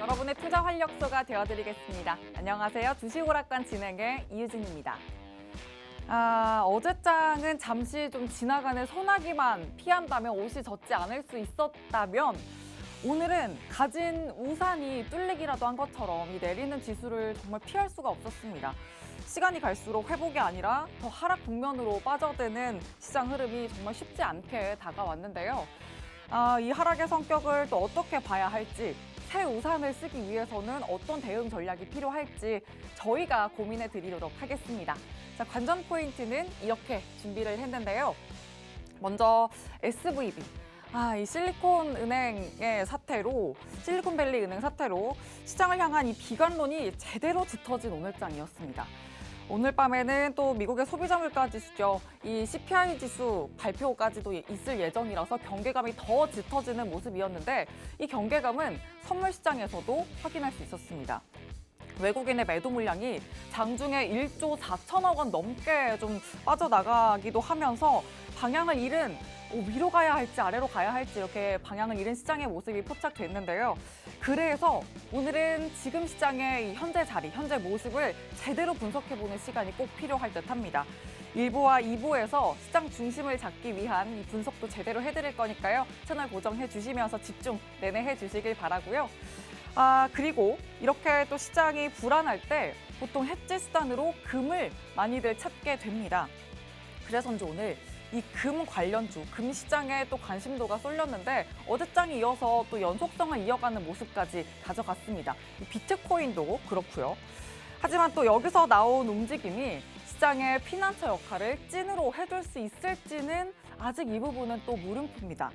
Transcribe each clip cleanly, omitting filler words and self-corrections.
여러분의 투자 활력소가 되어드리겠습니다. 안녕하세요. 주식오락관 진행의 이유진입니다. 어제장은 잠시 좀 지나가는 소나기만 피한다면 옷이 젖지 않을 수 있었다면 오늘은 가진 우산이 뚫리기라도 한 것처럼 이 내리는 지수를 정말 피할 수가 없었습니다. 시간이 갈수록 회복이 아니라 더 하락 국면으로 빠져드는 시장 흐름이 정말 쉽지 않게 다가왔는데요. 이 하락의 성격을 또 어떻게 봐야 할지, 새 우산을 쓰기 위해서는 어떤 대응 전략이 필요할지 저희가 고민해 드리도록 하겠습니다. 자, 관전 포인트는 이렇게 준비를 했는데요. 먼저 SVB. 이 실리콘은행의 사태로, 실리콘밸리 은행 사태로 시장을 향한 이 비관론이 제대로 짙어진 오늘장이었습니다. 오늘 밤에는 또 미국의 소비자 물가 지수죠. 이 CPI 지수 발표까지도 있을 예정이라서 경계감이 더 짙어지는 모습이었는데 이 경계감은 선물 시장에서도 확인할 수 있었습니다. 외국인의 매도 물량이 장중에 1조 4천억 원 넘게 좀 빠져나가기도 하면서 방향을 잃은 위로 가야 할지 아래로 가야 할지 이렇게 방향을 잃은 시장의 모습이 포착됐는데요. 그래서 오늘은 지금 시장의 현재 자리, 현재 모습을 제대로 분석해보는 시간이 꼭 필요할 듯합니다. 1부와 2부에서 시장 중심을 잡기 위한 이 분석도 제대로 해드릴 거니까요. 채널 고정해 주시면서 집중 내내 해주시길 바라고요. 그리고 이렇게 또 시장이 불안할 때 보통 해지 수단으로 금을 많이들 찾게 됩니다. 그래서인지 오늘 이 금 관련주, 금 시장에 또 관심도가 쏠렸는데 어제장에 이어서 또 연속성을 이어가는 모습까지 가져갔습니다. 이 비트코인도 그렇고요. 하지만 또 여기서 나온 움직임이 시장의 피난처 역할을 찐으로 해줄 수 있을지는 아직 이 부분은 또 물음표입니다.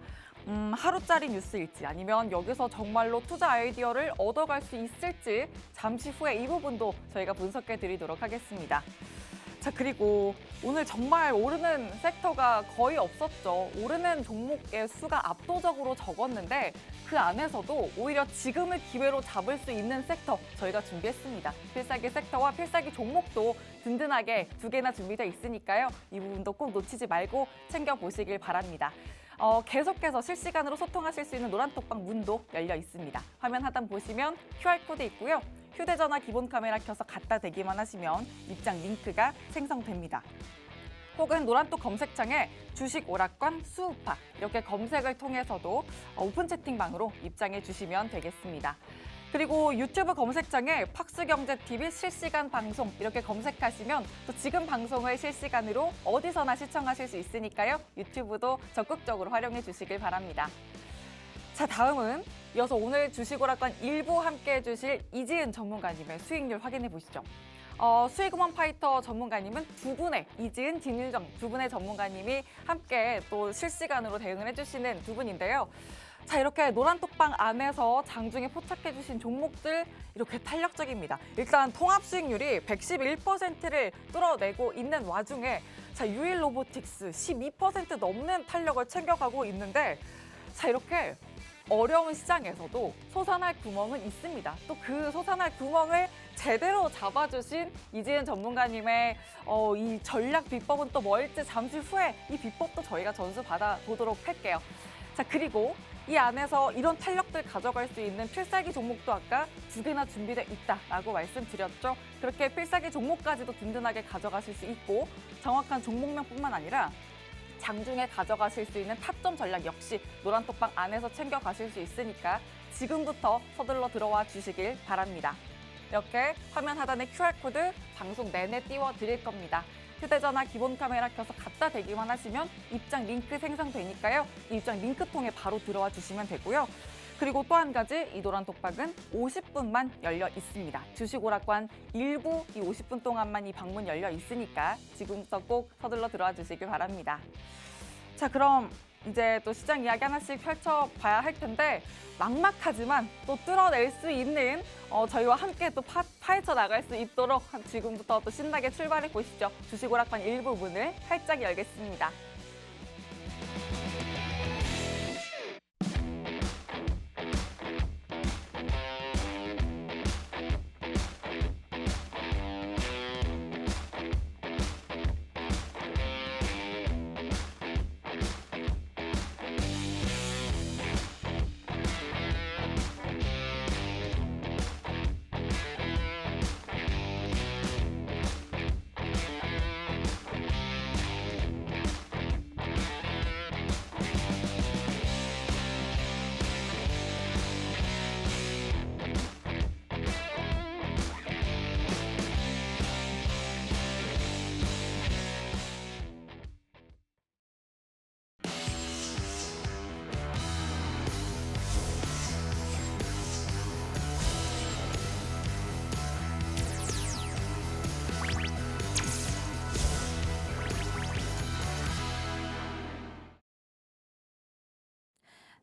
하루짜리 뉴스일지 아니면 여기서 정말로 투자 아이디어를 얻어갈 수 있을지 잠시 후에 이 부분도 저희가 분석해 드리도록 하겠습니다. 자, 그리고 오늘 정말 오르는 섹터가 거의 없었죠. 오르는 종목의 수가 압도적으로 적었는데 그 안에서도 오히려 지금을 기회로 잡을 수 있는 섹터 저희가 준비했습니다. 필살기 섹터와 필살기 종목도 든든하게 2개나 준비되어 있으니까요. 이 부분도 꼭 놓치지 말고 챙겨보시길 바랍니다. 계속해서 실시간으로 소통하실 수 있는 노란톡방 문도 열려 있습니다. 화면 하단 보시면 QR코드 있고요. 휴대전화 기본 카메라 켜서 갖다 대기만 하시면 입장 링크가 생성됩니다. 혹은 노란톡 검색창에 주식 오락관 수우파 이렇게 검색을 통해서도 오픈 채팅방으로 입장해 주시면 되겠습니다. 그리고 유튜브 검색창에 팍스경제TV 실시간 방송 이렇게 검색하시면 또 지금 방송을 실시간으로 어디서나 시청하실 수 있으니까요. 유튜브도 적극적으로 활용해 주시길 바랍니다. 자, 다음은 이어서 오늘 주식오락관 1부 함께해 주실 이지은 전문가님의 수익률 확인해 보시죠. 수익음원 파이터 전문가님은 두 분의 이지은, 진일정 두 분의 전문가님이 함께 또 실시간으로 대응을 해주시는 두 분인데요. 자, 이렇게 노란톡방 안에서 장중에 포착해 주신 종목들 이렇게 탄력적입니다. 일단 통합 수익률이 111%를 뚫어내고 있는 와중에 자, 유일 로보틱스 12% 넘는 탄력을 챙겨가고 있는데 자, 이렇게 어려운 시장에서도 솟아날 구멍은 있습니다. 또 그 솟아날 구멍을 제대로 잡아주신 이지은 전문가님의 이 전략 비법은 또 뭘지 잠시 후에 이 비법도 저희가 전수 받아보도록 할게요. 자, 그리고 이 안에서 이런 탄력들 가져갈 수 있는 필살기 종목도 아까 2개나 준비되어 있다라고 말씀드렸죠. 그렇게 필살기 종목까지도 든든하게 가져가실 수 있고 정확한 종목명뿐만 아니라 장중에 가져가실 수 있는 타점 전략 역시 노란톡방 안에서 챙겨가실 수 있으니까 지금부터 서둘러 들어와 주시길 바랍니다. 이렇게 화면 하단에 QR코드 방송 내내 띄워드릴 겁니다. 휴대전화 기본 카메라 켜서 갖다 대기만 하시면 입장 링크 생성되니까요. 이 입장 링크 통해 바로 들어와 주시면 되고요. 그리고 또 한 가지 이 노란톡방은 50분만 열려 있습니다. 주식오락관 1부 이 50분 동안만 이 방문 열려 있으니까 지금부터 꼭 서둘러 들어와 주시길 바랍니다. 자, 그럼 이제 또 시장 이야기 하나씩 펼쳐봐야 할 텐데 막막하지만 또 뚫어낼 수 있는 저희와 함께 또 파헤쳐 나갈 수 있도록 지금부터 또 신나게 출발해 보시죠. 주식오락관 1부 문을 활짝 열겠습니다.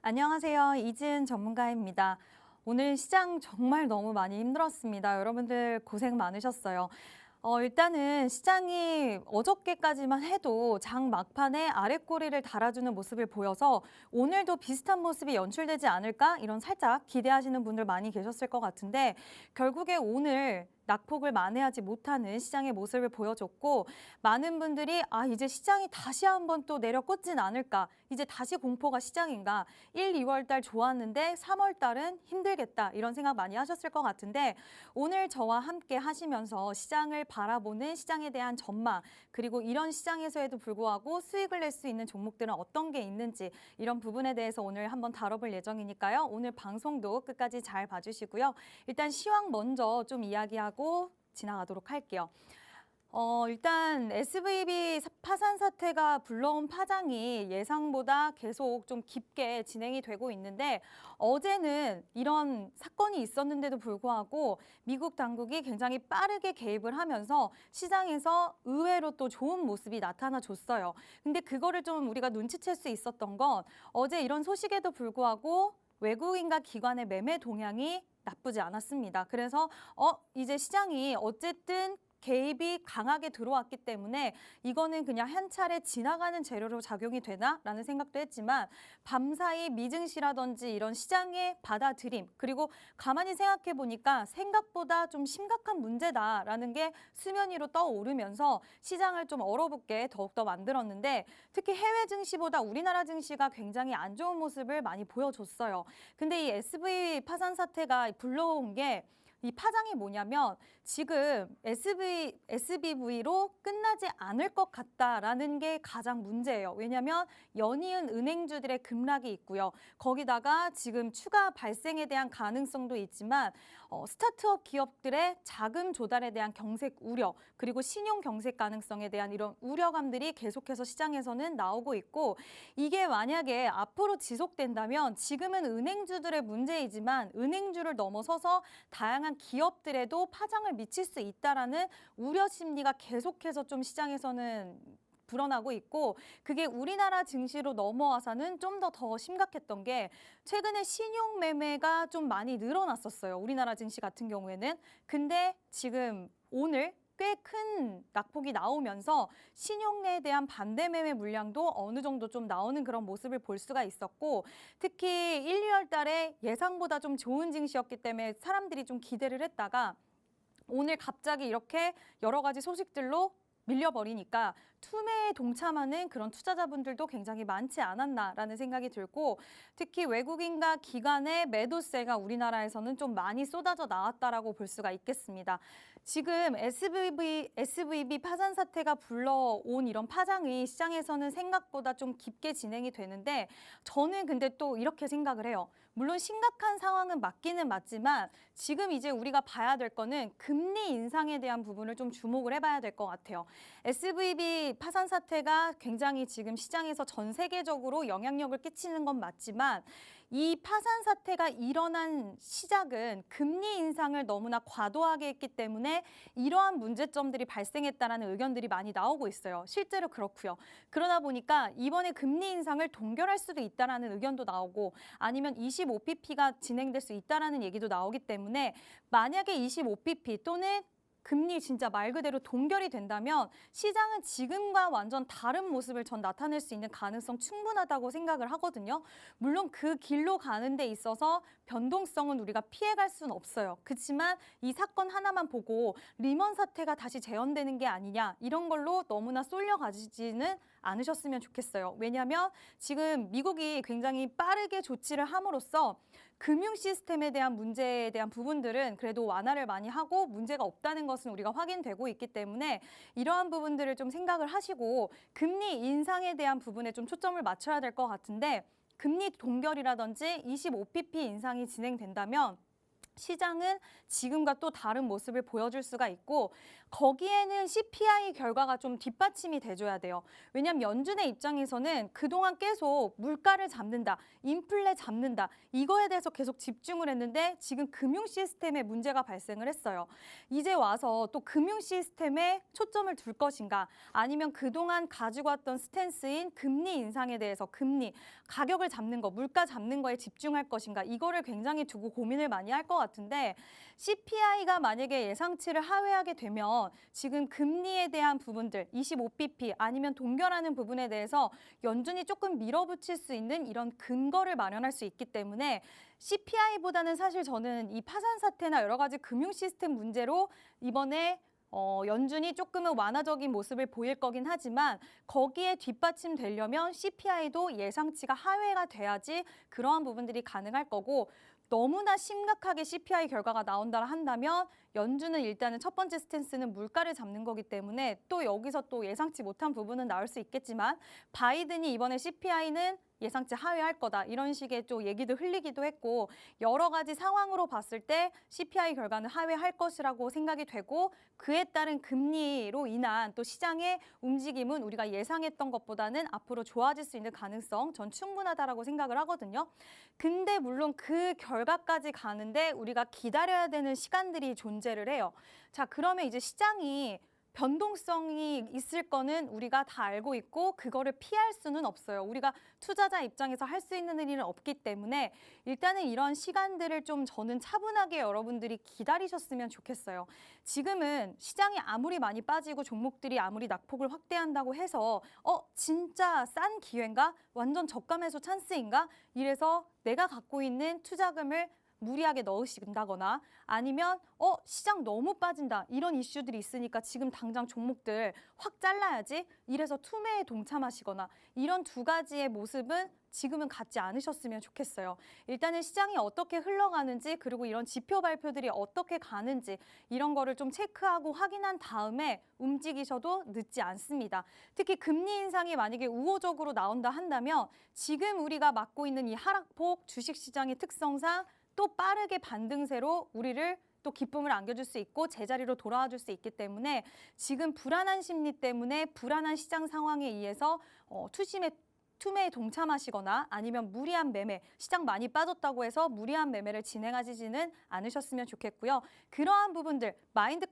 안녕하세요. 이지은 전문가입니다. 오늘 시장 정말 너무 많이 힘들었습니다. 여러분들 고생 많으셨어요. 일단은 시장이 어저께까지만 해도 장 막판에 아랫꼬리를 달아주는 모습을 보여서 오늘도 비슷한 모습이 연출되지 않을까? 이런 살짝 기대하시는 분들 많이 계셨을 것 같은데 결국에 오늘 낙폭을 만회하지 못하는 시장의 모습을 보여줬고 많은 분들이 이제 시장이 다시 한번 또 내려꽂진 않을까? 이제 다시 공포가 시장인가? 1, 2월 달 좋았는데 3월 달은 힘들겠다. 이런 생각 많이 하셨을 것 같은데 오늘 저와 함께 하시면서 시장을 바라보는 시장에 대한 전망 그리고 이런 시장에서에도 불구하고 수익을 낼 수 있는 종목들은 어떤 게 있는지 이런 부분에 대해서 오늘 한번 다뤄볼 예정이니까요. 오늘 방송도 끝까지 잘 봐주시고요. 일단 시황 먼저 좀 이야기하고 지나가도록 할게요. 일단 SVB 파산 사태가 불러온 파장이 예상보다 계속 좀 깊게 진행이 되고 있는데 어제는 이런 사건이 있었는데도 불구하고 미국 당국이 굉장히 빠르게 개입을 하면서 시장에서 의외로 또 좋은 모습이 나타나 줬어요. 근데 그거를 좀 우리가 눈치챌 수 있었던 건 어제 이런 소식에도 불구하고 외국인과 기관의 매매 동향이 나쁘지 않았습니다. 그래서 이제 시장이 어쨌든 개입이 강하게 들어왔기 때문에 이거는 그냥 한 차례 지나가는 재료로 작용이 되나라는 생각도 했지만 밤사이 미증시라든지 이런 시장의 받아들임 그리고 가만히 생각해 보니까 생각보다 좀 심각한 문제다라는 게 수면 위로 떠오르면서 시장을 좀 얼어붙게 더욱더 만들었는데 특히 해외 증시보다 우리나라 증시가 굉장히 안 좋은 모습을 많이 보여줬어요. 근데 이 SV 파산 사태가 불러온 게 이 파장이 뭐냐면 지금 SBV로 끝나지 않을 것 같다라는 게 가장 문제예요. 왜냐하면 연이은 은행주들의 급락이 있고요. 거기다가 지금 추가 발생에 대한 가능성도 있지만 스타트업 기업들의 자금 조달에 대한 경색 우려 그리고 신용 경색 가능성에 대한 이런 우려감들이 계속해서 시장에서는 나오고 있고 이게 만약에 앞으로 지속된다면 지금은 은행주들의 문제이지만 은행주를 넘어서서 다양한 기업들에도 파장을 미칠 수 있다라는 우려 심리가 계속해서 좀 시장에서는 불어나고 있고 그게 우리나라 증시로 넘어와서는 좀 더 심각했던 게 최근에 신용 매매가 좀 많이 늘어났었어요. 우리나라 증시 같은 경우에는. 근데 지금 오늘 꽤 큰 낙폭이 나오면서 신용에 대한 반대 매매 물량도 어느 정도 좀 나오는 그런 모습을 볼 수가 있었고 특히 1, 2월 달에 예상보다 좀 좋은 증시였기 때문에 사람들이 좀 기대를 했다가 오늘 갑자기 이렇게 여러 가지 소식들로 밀려버리니까 투매에 동참하는 그런 투자자분들도 굉장히 많지 않았나라는 생각이 들고 특히 외국인과 기관의 매도세가 우리나라에서는 좀 많이 쏟아져 나왔다라고 볼 수가 있겠습니다. 지금 SVB 파산 사태가 불러온 이런 파장이 시장에서는 생각보다 좀 깊게 진행이 되는데 저는 근데 또 이렇게 생각을 해요. 물론 심각한 상황은 맞기는 맞지만 지금 이제 우리가 봐야 될 거는 금리 인상에 대한 부분을 좀 주목을 해봐야 될 것 같아요. SVB 파산 사태가 굉장히 지금 시장에서 전 세계적으로 영향력을 끼치는 건 맞지만 이 파산 사태가 일어난 시작은 금리 인상을 너무나 과도하게 했기 때문에 이러한 문제점들이 발생했다라는 의견들이 많이 나오고 있어요. 실제로 그렇고요. 그러다 보니까 이번에 금리 인상을 동결할 수도 있다라는 의견도 나오고 아니면 25pp가 진행될 수 있다라는 얘기도 나오기 때문에 만약에 25pp 또는 금리 진짜 말 그대로 동결이 된다면 시장은 지금과 완전 다른 모습을 전 나타낼 수 있는 가능성 충분하다고 생각을 하거든요. 물론 그 길로 가는 데 있어서 변동성은 우리가 피해갈 수는 없어요. 그렇지만 이 사건 하나만 보고 리먼 사태가 다시 재현되는 게 아니냐 이런 걸로 너무나 쏠려가지지는 않으셨으면 좋겠어요. 왜냐하면 지금 미국이 굉장히 빠르게 조치를 함으로써 금융 시스템에 대한 문제에 대한 부분들은 그래도 완화를 많이 하고 문제가 없다는 것은 우리가 확인되고 있기 때문에 이러한 부분들을 좀 생각을 하시고 금리 인상에 대한 부분에 좀 초점을 맞춰야 될 것 같은데 금리 동결이라든지 25pp 인상이 진행된다면 시장은 지금과 또 다른 모습을 보여줄 수가 있고 거기에는 CPI 결과가 좀 뒷받침이 돼줘야 돼요. 왜냐하면 연준의 입장에서는 그동안 계속 물가를 잡는다, 인플레 잡는다 이거에 대해서 계속 집중을 했는데 지금 금융 시스템에 문제가 발생을 했어요. 이제 와서 또 금융 시스템에 초점을 둘 것인가 아니면 그동안 가지고 왔던 스탠스인 금리 인상에 대해서 금리, 가격을 잡는 거, 물가 잡는 거에 집중할 것인가 이거를 굉장히 두고 고민을 많이 할 것 같은데 CPI가 만약에 예상치를 하회하게 되면 지금 금리에 대한 부분들 25bp 아니면 동결하는 부분에 대해서 연준이 조금 밀어붙일 수 있는 이런 근거를 마련할 수 있기 때문에 CPI보다는 사실 저는 이 파산 사태나 여러 가지 금융 시스템 문제로 이번에 연준이 조금은 완화적인 모습을 보일 거긴 하지만 거기에 뒷받침되려면 CPI도 예상치가 하회가 돼야지 그러한 부분들이 가능할 거고 너무나 심각하게 CPI 결과가 나온다 한다면 연준은 일단은 첫 번째 스탠스는 물가를 잡는 거기 때문에 또 여기서 또 예상치 못한 부분은 나올 수 있겠지만 바이든이 이번에 CPI는 예상치 하회할 거다 이런 식의 또 얘기도 흘리기도 했고 여러 가지 상황으로 봤을 때 CPI 결과는 하회할 것이라고 생각이 되고 그에 따른 금리로 인한 또 시장의 움직임은 우리가 예상했던 것보다는 앞으로 좋아질 수 있는 가능성 전 충분하다라고 생각을 하거든요. 근데 물론 그 결과까지 가는데 우리가 기다려야 되는 시간들이 존재를 해요. 자, 그러면 이제 시장이 변동성이 있을 거는 우리가 다 알고 있고 그거를 피할 수는 없어요. 우리가 투자자 입장에서 할 수 있는 일은 없기 때문에 일단은 이런 시간들을 좀 저는 차분하게 여러분들이 기다리셨으면 좋겠어요. 지금은 시장이 아무리 많이 빠지고 종목들이 아무리 낙폭을 확대한다고 해서 진짜 싼 기회인가? 완전 저가 매수 찬스인가? 이래서 내가 갖고 있는 투자금을 무리하게 넣으신다거나 아니면 시장 너무 빠진다 이런 이슈들이 있으니까 지금 당장 종목들 확 잘라야지 이래서 투매에 동참하시거나 이런 두 가지의 모습은 지금은 갖지 않으셨으면 좋겠어요. 일단은 시장이 어떻게 흘러가는지 그리고 이런 지표 발표들이 어떻게 가는지 이런 거를 좀 체크하고 확인한 다음에 움직이셔도 늦지 않습니다. 특히 금리 인상이 만약에 우호적으로 나온다 한다면 지금 우리가 맞고 있는 이 하락폭 주식시장의 특성상 또 빠르게 반등세로 우리를 또 기쁨을 안겨줄 수 있고 제자리로 돌아와 줄 수 있기 때문에 지금 불안한 심리 때문에 불안한 시장 상황에 의해서 투매에 동참하시거나 아니면 무리한 매매, 시장 많이 빠졌다고 해서 무리한 매매를 진행하지는 않으셨으면 좋겠고요. 그러한 부분들, 마인드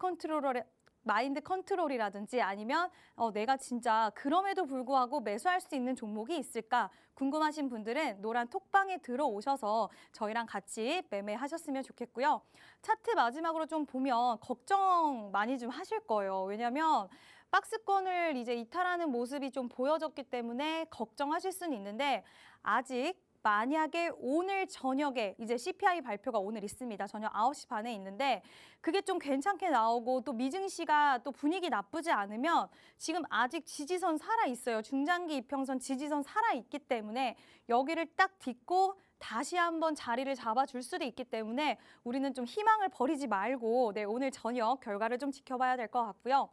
컨트롤이라든지 아니면 내가 진짜 그럼에도 불구하고 매수할 수 있는 종목이 있을까 궁금하신 분들은 노란 톡방에 들어오셔서 저희랑 같이 매매하셨으면 좋겠고요. 차트 마지막으로 좀 보면 걱정 많이 좀 하실 거예요. 왜냐하면 박스권을 이제 이탈하는 모습이 좀 보여졌기 때문에 걱정하실 수는 있는데 아직 만약에 오늘 저녁에 이제 CPI 발표가 오늘 있습니다. 저녁 9시 반에 있는데 그게 좀 괜찮게 나오고 또 미증시가 또 분위기 나쁘지 않으면 지금 아직 지지선 살아있어요. 중장기 이평선 지지선 살아있기 때문에 여기를 딱 딛고 다시 한번 자리를 잡아줄 수도 있기 때문에 우리는 좀 희망을 버리지 말고 오늘 저녁 결과를 좀 지켜봐야 될 것 같고요.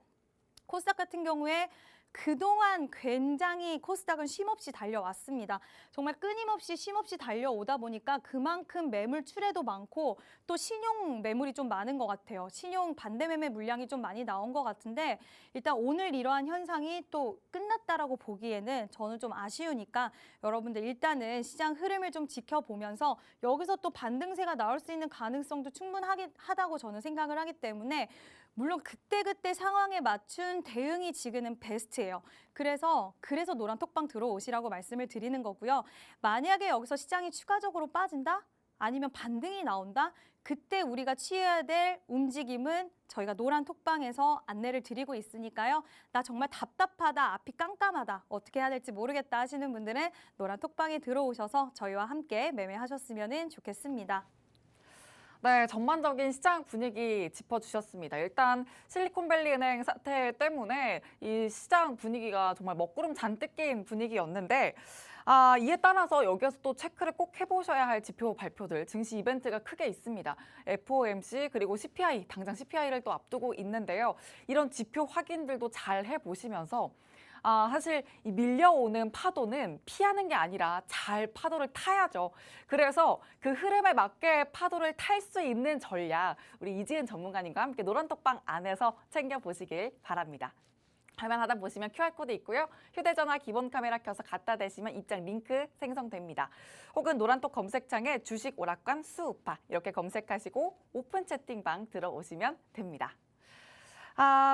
코스닥 같은 경우에 그동안 굉장히 코스닥은 쉼없이 달려왔습니다. 정말 끊임없이 쉼없이 달려오다 보니까 그만큼 매물 출회도 많고 또 신용 매물이 좀 많은 것 같아요. 신용 반대 매매 물량이 좀 많이 나온 것 같은데 일단 오늘 이러한 현상이 또 끝났다라고 보기에는 저는 좀 아쉬우니까 여러분들 일단은 시장 흐름을 좀 지켜보면서 여기서 또 반등세가 나올 수 있는 가능성도 충분하다고 저는 생각을 하기 때문에 물론 그때그때 상황에 맞춘 대응이 지금은 베스트예요. 그래서 노란 톡방 들어오시라고 말씀을 드리는 거고요. 만약에 여기서 시장이 추가적으로 빠진다? 아니면 반등이 나온다? 그때 우리가 취해야 될 움직임은 저희가 노란 톡방에서 안내를 드리고 있으니까요. 나 정말 답답하다, 앞이 깜깜하다, 어떻게 해야 될지 모르겠다 하시는 분들은 노란 톡방에 들어오셔서 저희와 함께 매매하셨으면 좋겠습니다. 네, 전반적인 시장 분위기 짚어주셨습니다. 일단 실리콘밸리 은행 사태 때문에 이 시장 분위기가 정말 먹구름 잔뜩 낀 분위기였는데 이에 따라서 여기에서 또 체크를 꼭 해보셔야 할 지표 발표들, 증시 이벤트가 크게 있습니다. FOMC 그리고 CPI, 당장 CPI를 또 앞두고 있는데요. 이런 지표 확인들도 잘 해보시면서 사실 이 밀려오는 파도는 피하는 게 아니라 잘 파도를 타야죠. 그래서 그 흐름에 맞게 파도를 탈 수 있는 전략, 우리 이지은 전문가님과 함께 노란톡방 안에서 챙겨보시길 바랍니다. 화면 하단 보시면 QR코드 있고요. 휴대전화 기본 카메라 켜서 갖다 대시면 입장 링크 생성됩니다. 혹은 노란톡 검색창에 주식 오락관 수우파 이렇게 검색하시고 오픈 채팅방 들어오시면 됩니다.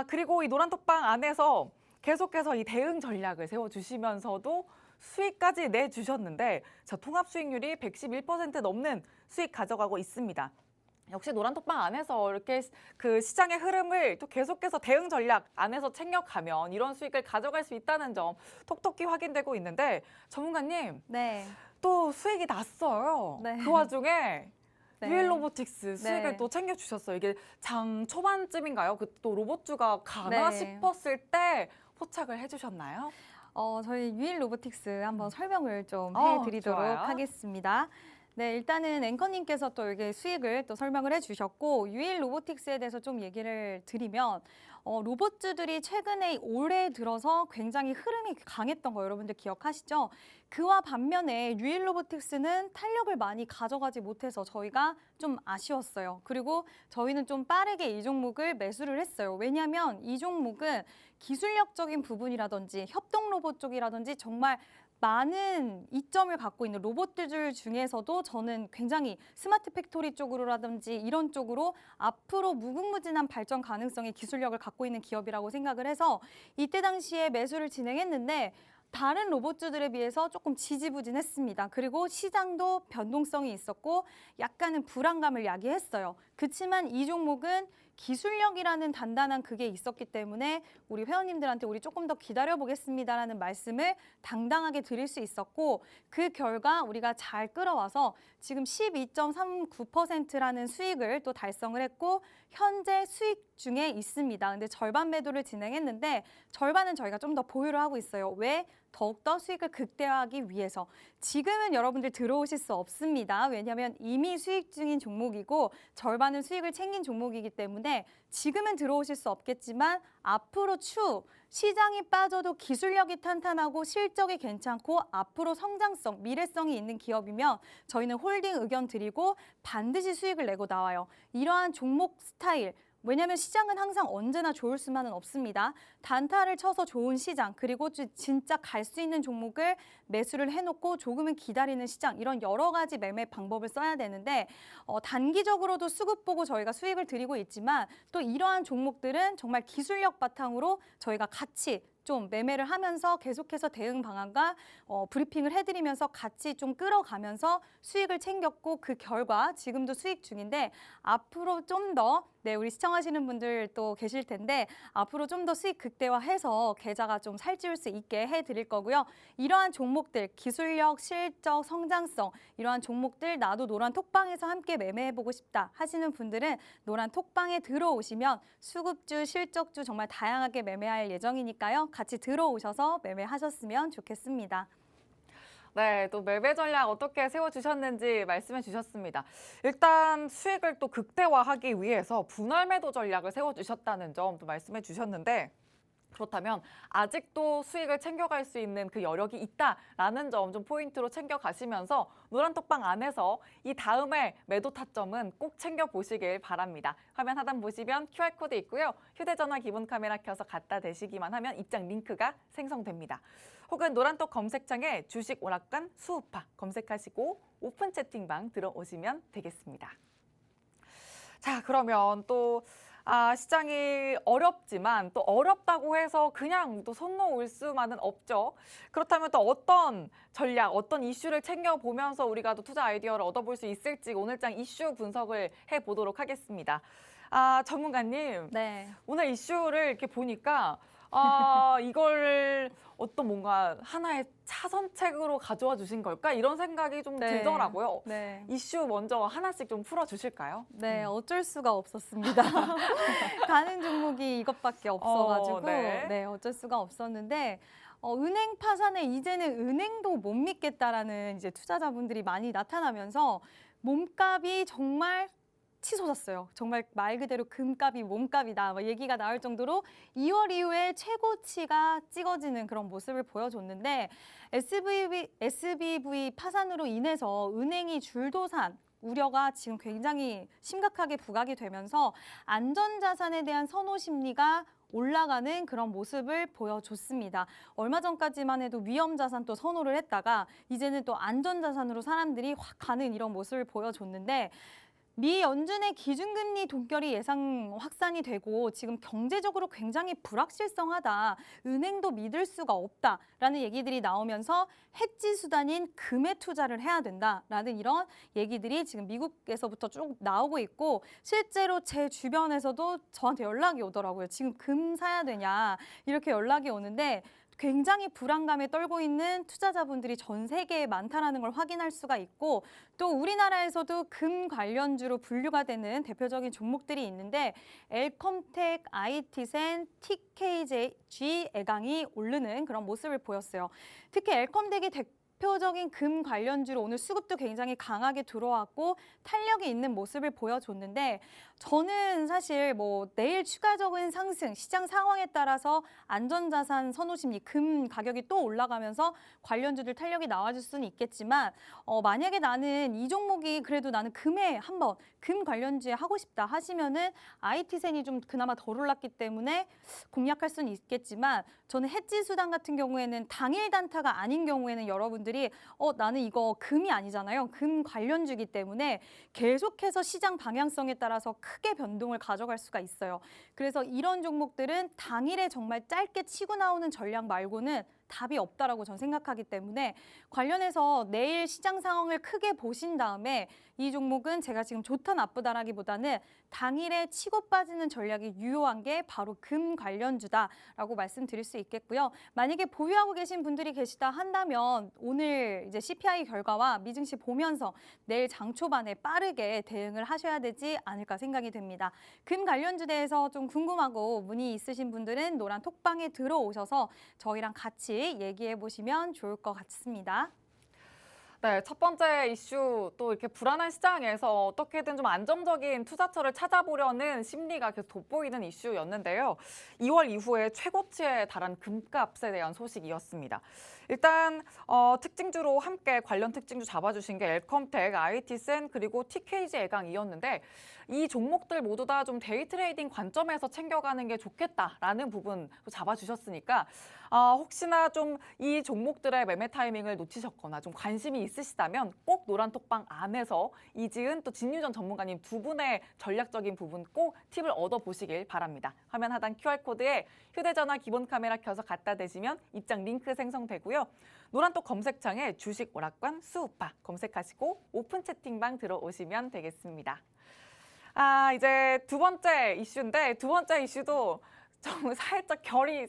그리고 이 노란톡방 안에서 계속해서 이 대응 전략을 세워주시면서도 수익까지 내주셨는데 통합 수익률이 111% 넘는 수익 가져가고 있습니다. 역시 노란톡방 안에서 이렇게 그 시장의 흐름을 또 계속해서 대응 전략 안에서 챙겨가면 이런 수익을 가져갈 수 있다는 점 톡톡히 확인되고 있는데 전문가님 네. 또 수익이 났어요. 네. 그 와중에 네. 유일로보틱스 수익을 네. 또 챙겨주셨어요. 이게 장 초반쯤인가요? 그 또 로봇주가 가나 네. 싶었을 때 포착을 해주셨나요? 저희 유일로보틱스 한번 설명을 좀 어, 해드리도록 좋아요. 하겠습니다. 네, 일단은 앵커님께서 또 이게 수익을 또 설명을 해주셨고 유일로보틱스에 대해서 좀 얘기를 드리면 로봇주들이 최근에 올해 들어서 굉장히 흐름이 강했던 거 여러분들 기억하시죠? 그와 반면에 유일로보틱스는 탄력을 많이 가져가지 못해서 저희가 좀 아쉬웠어요. 그리고 저희는 좀 빠르게 이 종목을 매수를 했어요. 왜냐하면 이 종목은 기술력적인 부분이라든지 협동 로봇 쪽이라든지 정말 많은 이점을 갖고 있는 로봇들 중에서도 저는 굉장히 스마트 팩토리 쪽으로라든지 이런 쪽으로 앞으로 무궁무진한 발전 가능성의 기술력을 갖고 있는 기업이라고 생각을 해서 이때 당시에 매수를 진행했는데 다른 로봇주들에 비해서 조금 지지부진했습니다. 그리고 시장도 변동성이 있었고 약간은 불안감을 야기했어요. 그렇지만 이 종목은 기술력이라는 단단한 그게 있었기 때문에 우리 회원님들한테 우리 조금 더 기다려보겠습니다라는 말씀을 당당하게 드릴 수 있었고 그 결과 우리가 잘 끌어와서 지금 12.39%라는 수익을 또 달성을 했고 현재 수익 중에 있습니다. 근데 절반 매도를 진행했는데 절반은 저희가 좀 더 보유를 하고 있어요. 왜? 더욱더 수익을 극대화하기 위해서. 지금은 여러분들 들어오실 수 없습니다. 왜냐하면 이미 수익 중인 종목이고 절반은 수익을 챙긴 종목이기 때문에 지금은 들어오실 수 없겠지만 앞으로 추후 시장이 빠져도 기술력이 탄탄하고 실적이 괜찮고 앞으로 성장성, 미래성이 있는 기업이면 저희는 홀딩 의견 드리고 반드시 수익을 내고 나와요. 이러한 종목 스타일, 왜냐하면 시장은 항상 언제나 좋을 수만은 없습니다. 단타를 쳐서 좋은 시장, 그리고 진짜 갈 수 있는 종목을 매수를 해놓고 조금은 기다리는 시장, 이런 여러 가지 매매 방법을 써야 되는데 단기적으로도 수급 보고 저희가 수익을 드리고 있지만 또 이러한 종목들은 정말 기술력 바탕으로 저희가 같이 좀 매매를 하면서 계속해서 대응 방안과 브리핑을 해드리면서 같이 좀 끌어가면서 수익을 챙겼고 그 결과 지금도 수익 중인데 앞으로 좀 더 우리 시청하시는 분들 또 계실 텐데 앞으로 좀 더 수익 극대화해서 계좌가 좀 살찌울 수 있게 해드릴 거고요. 이러한 종목들 기술력, 실적, 성장성 이러한 종목들 나도 노란 톡방에서 함께 매매해보고 싶다 하시는 분들은 노란 톡방에 들어오시면 수급주, 실적주 정말 다양하게 매매할 예정이니까요. 같이 들어오셔서 매매하셨으면 좋겠습니다. 네, 또 매매 전략 어떻게 세워주셨는지 말씀해 주셨습니다. 일단 수익을 또 극대화하기 위해서 분할 매도 전략을 세워주셨다는 점 또 말씀해 주셨는데 그렇다면 아직도 수익을 챙겨갈 수 있는 그 여력이 있다라는 점 좀 포인트로 챙겨가시면서 노란톡방 안에서 이 다음에 매도 타점은 꼭 챙겨보시길 바랍니다. 화면 하단 보시면 QR코드 있고요. 휴대전화 기본 카메라 켜서 갖다 대시기만 하면 입장 링크가 생성됩니다. 혹은 노란톡 검색창에 주식 오락관 수우파 검색하시고 오픈 채팅방 들어오시면 되겠습니다. 자, 그러면 또 시장이 어렵지만 또 어렵다고 해서 그냥 또 손 놓을 수만은 없죠. 그렇다면 또 어떤 전략, 어떤 이슈를 챙겨보면서 우리가 또 투자 아이디어를 얻어볼 수 있을지 오늘장 이슈 분석을 해보도록 하겠습니다. 전문가님, 네. 오늘 이슈를 이렇게 보니까 이걸 어떤 뭔가 하나의 차선책으로 가져와 주신 걸까? 이런 생각이 좀 네. 들더라고요. 네. 이슈 먼저 하나씩 좀 풀어주실까요? 네, 어쩔 수가 없었습니다. 가는 종목이 이것밖에 없어가지고 네. 어쩔 수가 없었는데 은행 파산에 이제는 은행도 못 믿겠다라는 이제 투자자분들이 많이 나타나면서 몸값이 정말 치솟았어요. 정말 말 그대로 금값이 몸값이다 막 얘기가 나올 정도로 2월 이후에 최고치가 찍어지는 그런 모습을 보여줬는데 SBV 파산으로 인해서 은행이 줄도산 우려가 지금 굉장히 심각하게 부각이 되면서 안전자산에 대한 선호 심리가 올라가는 그런 모습을 보여줬습니다. 얼마 전까지만 해도 위험자산 또 선호를 했다가 이제는 또 안전자산으로 사람들이 확 가는 이런 모습을 보여줬는데 미 연준의 기준금리 동결이 예상 확산이 되고 지금 경제적으로 굉장히 불확실성하다. 은행도 믿을 수가 없다라는 얘기들이 나오면서 해지 수단인 금에 투자를 해야 된다라는 이런 얘기들이 지금 미국에서부터 쭉 나오고 있고 실제로 제 주변에서도 저한테 연락이 오더라고요. 지금 금 사야 되냐 이렇게 연락이 오는데 굉장히 불안감에 떨고 있는 투자자분들이 전 세계에 많다라는 걸 확인할 수가 있고 또 우리나라에서도 금 관련주로 분류가 되는 대표적인 종목들이 있는데 엘컴텍, IT센, TKG 애강이 오르는 그런 모습을 보였어요. 특히 엘컴텍이 대표적인 금 관련주로 오늘 수급도 굉장히 강하게 들어왔고 탄력이 있는 모습을 보여줬는데 저는 사실 뭐 내일 추가적인 상승, 시장 상황에 따라서 안전자산 선호 심리, 금 가격이 또 올라가면서 관련주들 탄력이 나와줄 수는 있겠지만 만약에 나는 이 종목이 그래도 나는 금에 한번 금 관련주에 하고 싶다 하시면은 IT센이 좀 그나마 덜 올랐기 때문에 공략할 수는 있겠지만 저는 해지 수단 같은 경우에는 당일 단타가 아닌 경우에는 여러분들이 나는 이거 금이 아니잖아요. 금 관련주기 때문에 계속해서 시장 방향성에 따라서 크게 변동을 가져갈 수가 있어요. 그래서 이런 종목들은 당일에 정말 짧게 치고 나오는 전략 말고는 답이 없다라고 저는 생각하기 때문에 관련해서 내일 시장 상황을 크게 보신 다음에 이 종목은 제가 지금 좋다 나쁘다라기보다는 당일에 치고 빠지는 전략이 유효한 게 바로 금 관련주다라고 말씀드릴 수 있겠고요. 만약에 보유하고 계신 분들이 계시다 한다면 오늘 이제 CPI 결과와 미증시 보면서 내일 장 초반에 빠르게 대응을 하셔야 되지 않을까 생각이 됩니다. 금 관련주 대해서 좀 궁금하고 문의 있으신 분들은 노란 톡방에 들어오셔서 저희랑 같이 얘기해 보시면 좋을 것 같습니다. 네, 첫 번째 이슈 또 이렇게 불안한 시장에서 어떻게든 좀 안정적인 투자처를 찾아보려는 심리가 계속 돋보이는 이슈였는데요. 2월 이후에 최고치에 달한 금값에 대한 소식이었습니다. 일단 특징주로 함께 관련 특징주 잡아주신 게 엘컴텍, IT센 그리고 TKG 애강이었는데 이 종목들 모두 다 좀 데이 트레이딩 관점에서 챙겨가는 게 좋겠다라는 부분 잡아주셨으니까 혹시나 좀 이 종목들의 매매 타이밍을 놓치셨거나 좀 관심이 있으시다면 꼭 노란톡방 안에서 이지은 또 진유전 전문가님 두 분의 전략적인 부분 꼭 팁을 얻어보시길 바랍니다. 화면 하단 QR코드에 휴대전화 기본 카메라 켜서 갖다 대시면 입장 링크 생성되고요. 노란톡 검색창에 주식 오락관 수우파 검색하시고 오픈 채팅방 들어오시면 되겠습니다. 이제 두 번째 이슈인데 두 번째 이슈도 좀 살짝 결이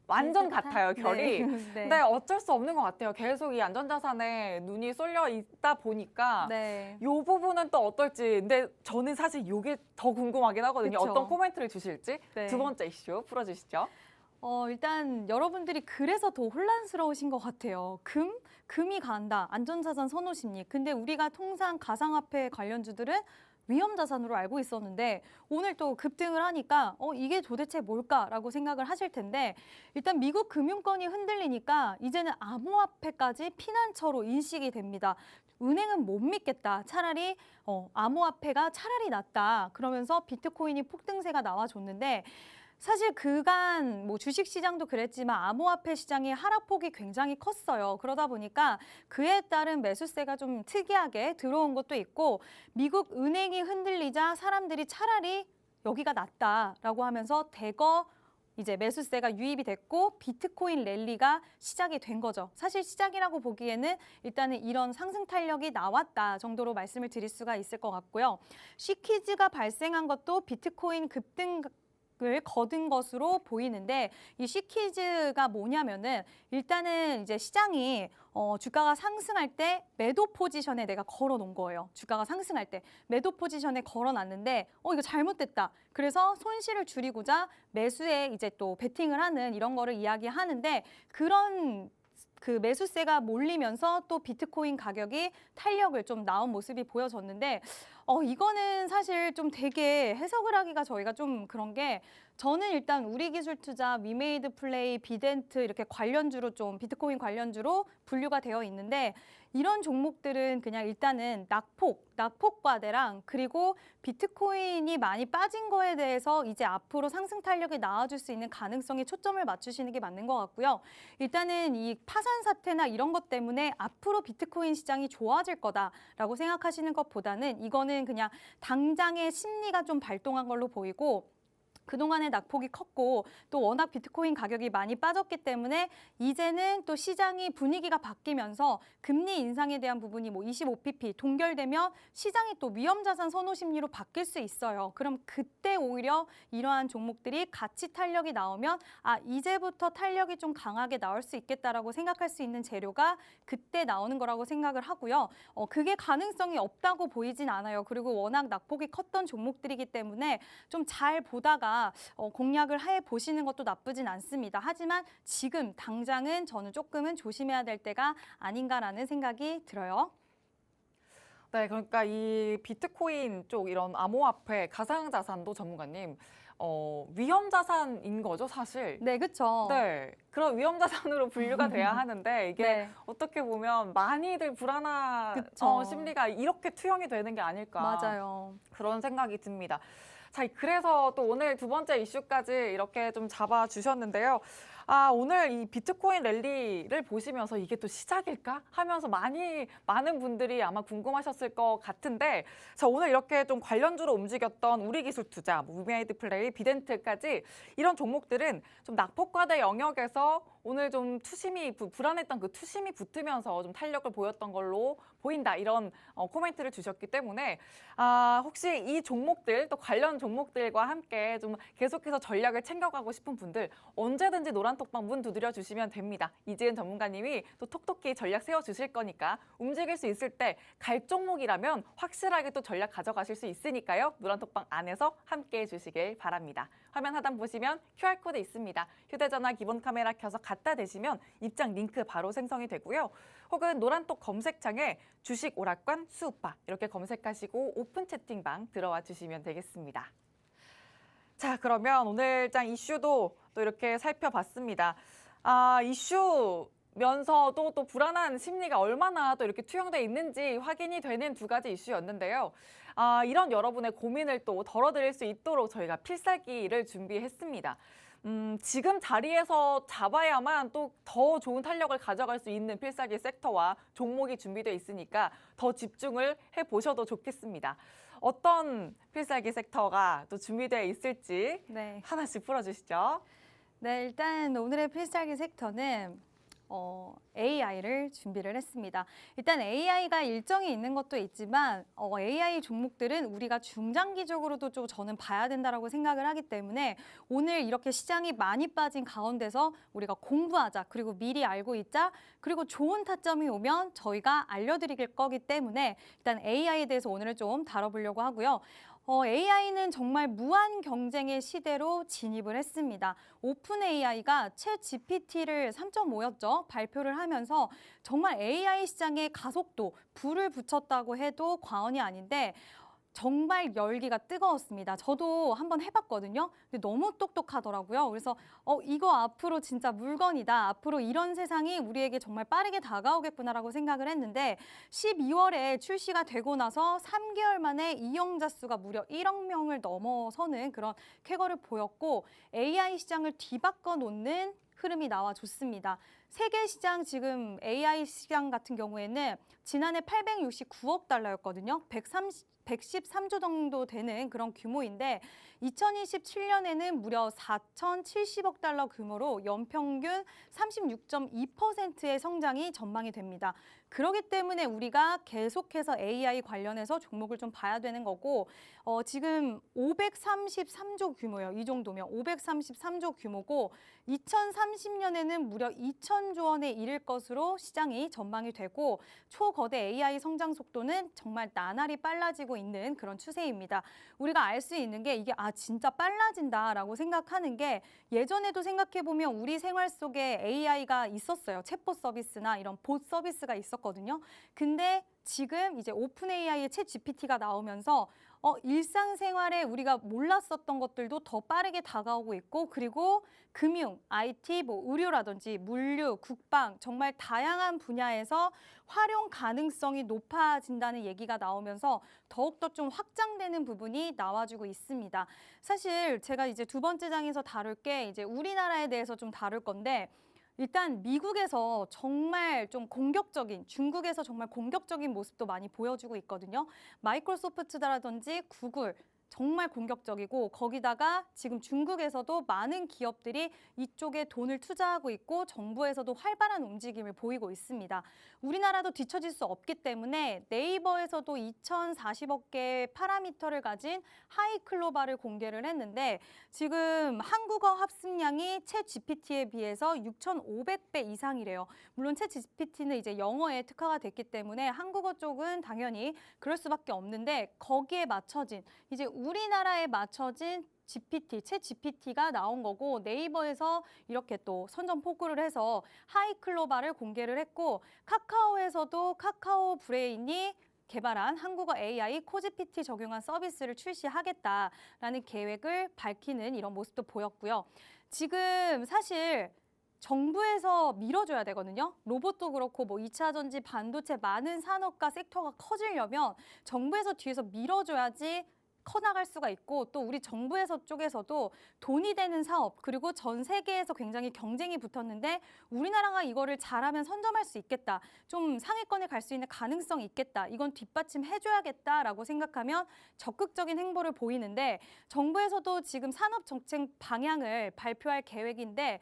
완전 같아요, 결이. 네. 근데 어쩔 수 없는 것 같아요. 계속 이 안전자산에 눈이 쏠려 있다 보니까 네. 이 부분은 또 어떨지. 근데 저는 사실 이게 더 궁금하긴 하거든요. 그쵸. 어떤 코멘트를 주실지. 네. 두 번째 이슈 풀어주시죠. 일단 여러분들이 그래서 더 혼란스러우신 것 같아요. 금이 간다. 안전자산 선호 심리. 근데 우리가 통상 가상화폐 관련주들은 위험자산으로 알고 있었는데 오늘 또 급등을 하니까 이게 도대체 뭘까라고 생각을 하실 텐데 일단 미국 금융권이 흔들리니까 이제는 암호화폐까지 피난처로 인식이 됩니다. 은행은 못 믿겠다. 차라리 암호화폐가 차라리 낫다. 그러면서 비트코인이 폭등세가 나와줬는데 사실 그간 뭐 주식시장도 그랬지만 암호화폐 시장의 하락폭이 굉장히 컸어요. 그러다 보니까 그에 따른 매수세가 좀 특이하게 들어온 것도 있고 미국 은행이 흔들리자 사람들이 차라리 여기가 낫다라고 하면서 대거 이제 매수세가 유입이 됐고 비트코인 랠리가 시작이 된 거죠. 사실 시작이라고 보기에는 일단은 이런 상승 탄력이 나왔다 정도로 말씀을 드릴 수가 있을 것 같고요. 시퀴즈가 발생한 것도 비트코인 급등 을 거둔 것으로 보이는데 이 시퀴즈가 뭐냐면은 일단은 이제 시장이 주가가 상승할 때 매도 포지션에 내가 걸어 놓은 거예요. 주가가 상승할 때 매도 포지션에 걸어 놨는데 이거 잘못됐다. 그래서 손실을 줄이고자 매수에 이제 또 베팅을 하는 이런 거를 이야기하는데 그런 그 매수세가 몰리면서 또 비트코인 가격이 탄력을 좀 나온 모습이 보여졌는데 이거는 사실 좀 되게 해석을 하기가 저희가 좀 그런 게 저는 일단 우리기술투자, 위메이드 플레이, 비덴트 이렇게 관련주로 좀 비트코인 관련주로 분류가 되어 있는데 이런 종목들은 그냥 일단은 낙폭과대랑 그리고 비트코인이 많이 빠진 거에 대해서 이제 앞으로 상승 탄력이 나와줄 수 있는 가능성에 초점을 맞추시는 게 맞는 것 같고요. 일단은 이 파산 사태나 이런 것 때문에 앞으로 비트코인 시장이 좋아질 거다라고 생각하시는 것보다는 이거는 그냥 당장의 심리가 좀 발동한 걸로 보이고 그동안의 낙폭이 컸고 또 워낙 비트코인 가격이 많이 빠졌기 때문에 이제는 또 시장이 분위기가 바뀌면서 금리 인상에 대한 부분이 뭐 25pp 동결되면 시장이 또 위험자산 선호 심리로 바뀔 수 있어요. 그럼 그때 오히려 이러한 종목들이 같이 탄력이 나오면 이제부터 탄력이 좀 강하게 나올 수 있겠다라고 생각할 수 있는 재료가 그때 나오는 거라고 생각을 하고요. 그게 가능성이 없다고 보이진 않아요. 그리고 워낙 낙폭이 컸던 종목들이기 때문에 좀 잘 보다가 공략을 해 보시는 것도 나쁘진 않습니다. 하지만 지금 당장은 저는 조금은 조심해야 될 때가 아닌가라는 생각이 들어요. 네, 그러니까 이 비트코인 쪽 이런 암호화폐, 가상자산도 전문가님 위험 자산인 거죠, 사실. 네, 그렇죠. 네, 그런 위험 자산으로 분류가 돼야 하는데 이게 네. 어떻게 보면 많이들 불안한 그쵸. 심리가 이렇게 투영이 되는 게 아닐까. 맞아요. 그런 생각이 듭니다. 자, 그래서 또 오늘 두 번째 이슈까지 이렇게 좀 잡아주셨는데요. 오늘 이 비트코인 랠리를 보시면서 이게 또 시작일까 하면서 많은 분들이 아마 궁금하셨을 것 같은데, 자, 오늘 이렇게 좀 관련주로 움직였던 우리기술투자, 위메이드 플레이, 비덴트까지 이런 종목들은 좀 낙폭과대 영역에서 오늘 좀 불안했던 그 투심이 붙으면서 좀 탄력을 보였던 걸로 보인다. 이런 코멘트를 주셨기 때문에 혹시 이 종목들 또 관련 종목들과 함께 좀 계속해서 전략을 챙겨가고 싶은 분들 언제든지 노란톡방 문 두드려 주시면 됩니다. 이지은 전문가님이 또 톡톡히 전략 세워주실 거니까 움직일 수 있을 때 갈 종목이라면 확실하게 또 전략 가져가실 수 있으니까요. 노란톡방 안에서 함께 해주시길 바랍니다. 화면 하단 보시면 QR코드 있습니다. 휴대전화 기본 카메라 켜서 갖다 대시면 입장 링크 바로 생성이 되고요. 혹은 노란톡 검색창에 주식 오락관 수우파 이렇게 검색하시고 오픈 채팅방 들어와 주시면 되겠습니다. 자, 그러면 오늘 장 이슈도 또 이렇게 살펴봤습니다. 이슈면서도 또 불안한 심리가 얼마나 또 이렇게 투영돼 있는지 확인이 되는 두 가지 이슈였는데요. 이런 여러분의 고민을 또 덜어드릴 수 있도록 저희가 필살기를 준비했습니다. 지금 자리에서 잡아야만 또 더 좋은 탄력을 가져갈 수 있는 필살기 섹터와 종목이 준비되어 있으니까 더 집중을 해보셔도 좋겠습니다. 어떤 필살기 섹터가 또 준비되어 있을지 네. 하나씩 풀어주시죠. 네, 일단 오늘의 필살기 섹터는 AI를 준비를 했습니다. 일단 AI가 일정이 있는 것도 있지만 AI 종목들은 우리가 중장기적으로도 좀 저는 봐야 된다라고 생각을 하기 때문에 오늘 이렇게 시장이 많이 빠진 가운데서 우리가 공부하자, 그리고 미리 알고 있자, 그리고 좋은 타점이 오면 저희가 알려드릴 거기 때문에 일단 AI에 대해서 오늘은 좀 다뤄보려고 하고요. AI는 정말 무한 경쟁의 시대로 진입을 했습니다. 오픈 AI가 챗 GPT를 3.5였죠. 발표를 하면서 정말 AI 시장의 가속도, 불을 붙였다고 해도 과언이 아닌데 정말 열기가 뜨거웠습니다. 저도 한번 해봤거든요. 근데 너무 똑똑하더라고요. 그래서 이거 앞으로 진짜 물건이다. 앞으로 이런 세상이 우리에게 정말 빠르게 다가오겠구나라고 생각을 했는데 12월에 출시가 되고 나서 3개월 만에 이용자 수가 무려 1억 명을 넘어서는 그런 쾌거를 보였고 AI 시장을 뒤바꿔 놓는 흐름이 나와줬습니다. 세계 시장 지금 AI 시장 같은 경우에는 지난해 869억 달러였거든요. 113조 정도 되는 그런 규모인데 2027년에는 무려 4,070억 달러 규모로 연평균 36.2%의 성장이 전망이 됩니다. 그렇기 때문에 우리가 계속해서 AI 관련해서 종목을 좀 봐야 되는 거고 지금 533조 규모예요. 이 정도면 533조 규모고 2030년에는 무려 2,000조 원에 이를 것으로 시장이 전망이 되고 초거대 AI 성장 속도는 정말 나날이 빨라지고 있는 그런 추세입니다. 우리가 알 수 있는 게 이게 진짜 빨라진다라고 생각하는 게 예전에도 생각해보면 우리 생활 속에 AI가 있었어요. 챗봇 서비스나 이런 봇 서비스가 있었거든요. 근데 지금 이제 오픈 AI의 챗 GPT가 나오면서 일상생활에 우리가 몰랐었던 것들도 더 빠르게 다가오고 있고 그리고 금융, IT, 의료라든지 물류, 국방 정말 다양한 분야에서 활용 가능성이 높아진다는 얘기가 나오면서 더욱더 좀 확장되는 부분이 나와주고 있습니다. 사실 제가 이제 두 번째 장에서 다룰 게 이제 우리나라에 대해서 좀 다룰 건데 일단 미국에서 정말 좀 공격적인, 중국에서 정말 공격적인 모습도 많이 보여주고 있거든요. 마이크로소프트라든지 구글, 정말 공격적이고 거기다가 지금 중국에서도 많은 기업들이 이쪽에 돈을 투자하고 있고 정부에서도 활발한 움직임을 보이고 있습니다. 우리나라도 뒤처질 수 없기 때문에 네이버에서도 2,040억 개의 파라미터를 가진 하이클로바를 공개를 했는데 지금 한국어 합습량이 챗 GPT에 비해서 6,500배 이상이래요. 물론 챗 GPT는 이제 영어에 특화가 됐기 때문에 한국어 쪽은 당연히 그럴 수밖에 없는데 거기에 맞춰진 이제 우리나라에 맞춰진 GPT, 챗 GPT가 나온 거고 네이버에서 이렇게 또 선전포고를 해서 하이클로바를 공개를 했고 카카오에서도 카카오 브레인이 개발한 한국어 AI 코지피티 적용한 서비스를 출시하겠다라는 계획을 밝히는 이런 모습도 보였고요. 지금 사실 정부에서 밀어줘야 되거든요. 로봇도 그렇고 2차 전지, 반도체 많은 산업과 섹터가 커지려면 정부에서 뒤에서 밀어줘야지 커나갈 수가 있고 또 우리 정부에서 쪽에서도 돈이 되는 사업 그리고 전 세계에서 굉장히 경쟁이 붙었는데 우리나라가 이거를 잘하면 선점할 수 있겠다. 좀 상위권에 갈 수 있는 가능성이 있겠다. 이건 뒷받침해줘야겠다라고 생각하면 적극적인 행보를 보이는데 정부에서도 지금 산업정책 방향을 발표할 계획인데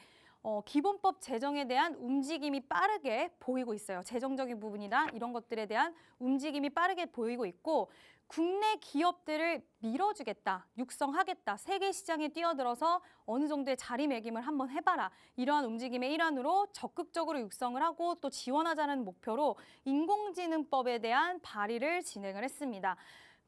기본법 제정에 대한 움직임이 빠르게 보이고 있어요. 재정적인 부분이나 이런 것들에 대한 움직임이 빠르게 보이고 있고 국내 기업들을 밀어주겠다, 육성하겠다, 세계 시장에 뛰어들어서 어느 정도의 자리매김을 한번 해봐라. 이러한 움직임의 일환으로 적극적으로 육성을 하고 또 지원하자는 목표로 인공지능법에 대한 발의를 진행을 했습니다.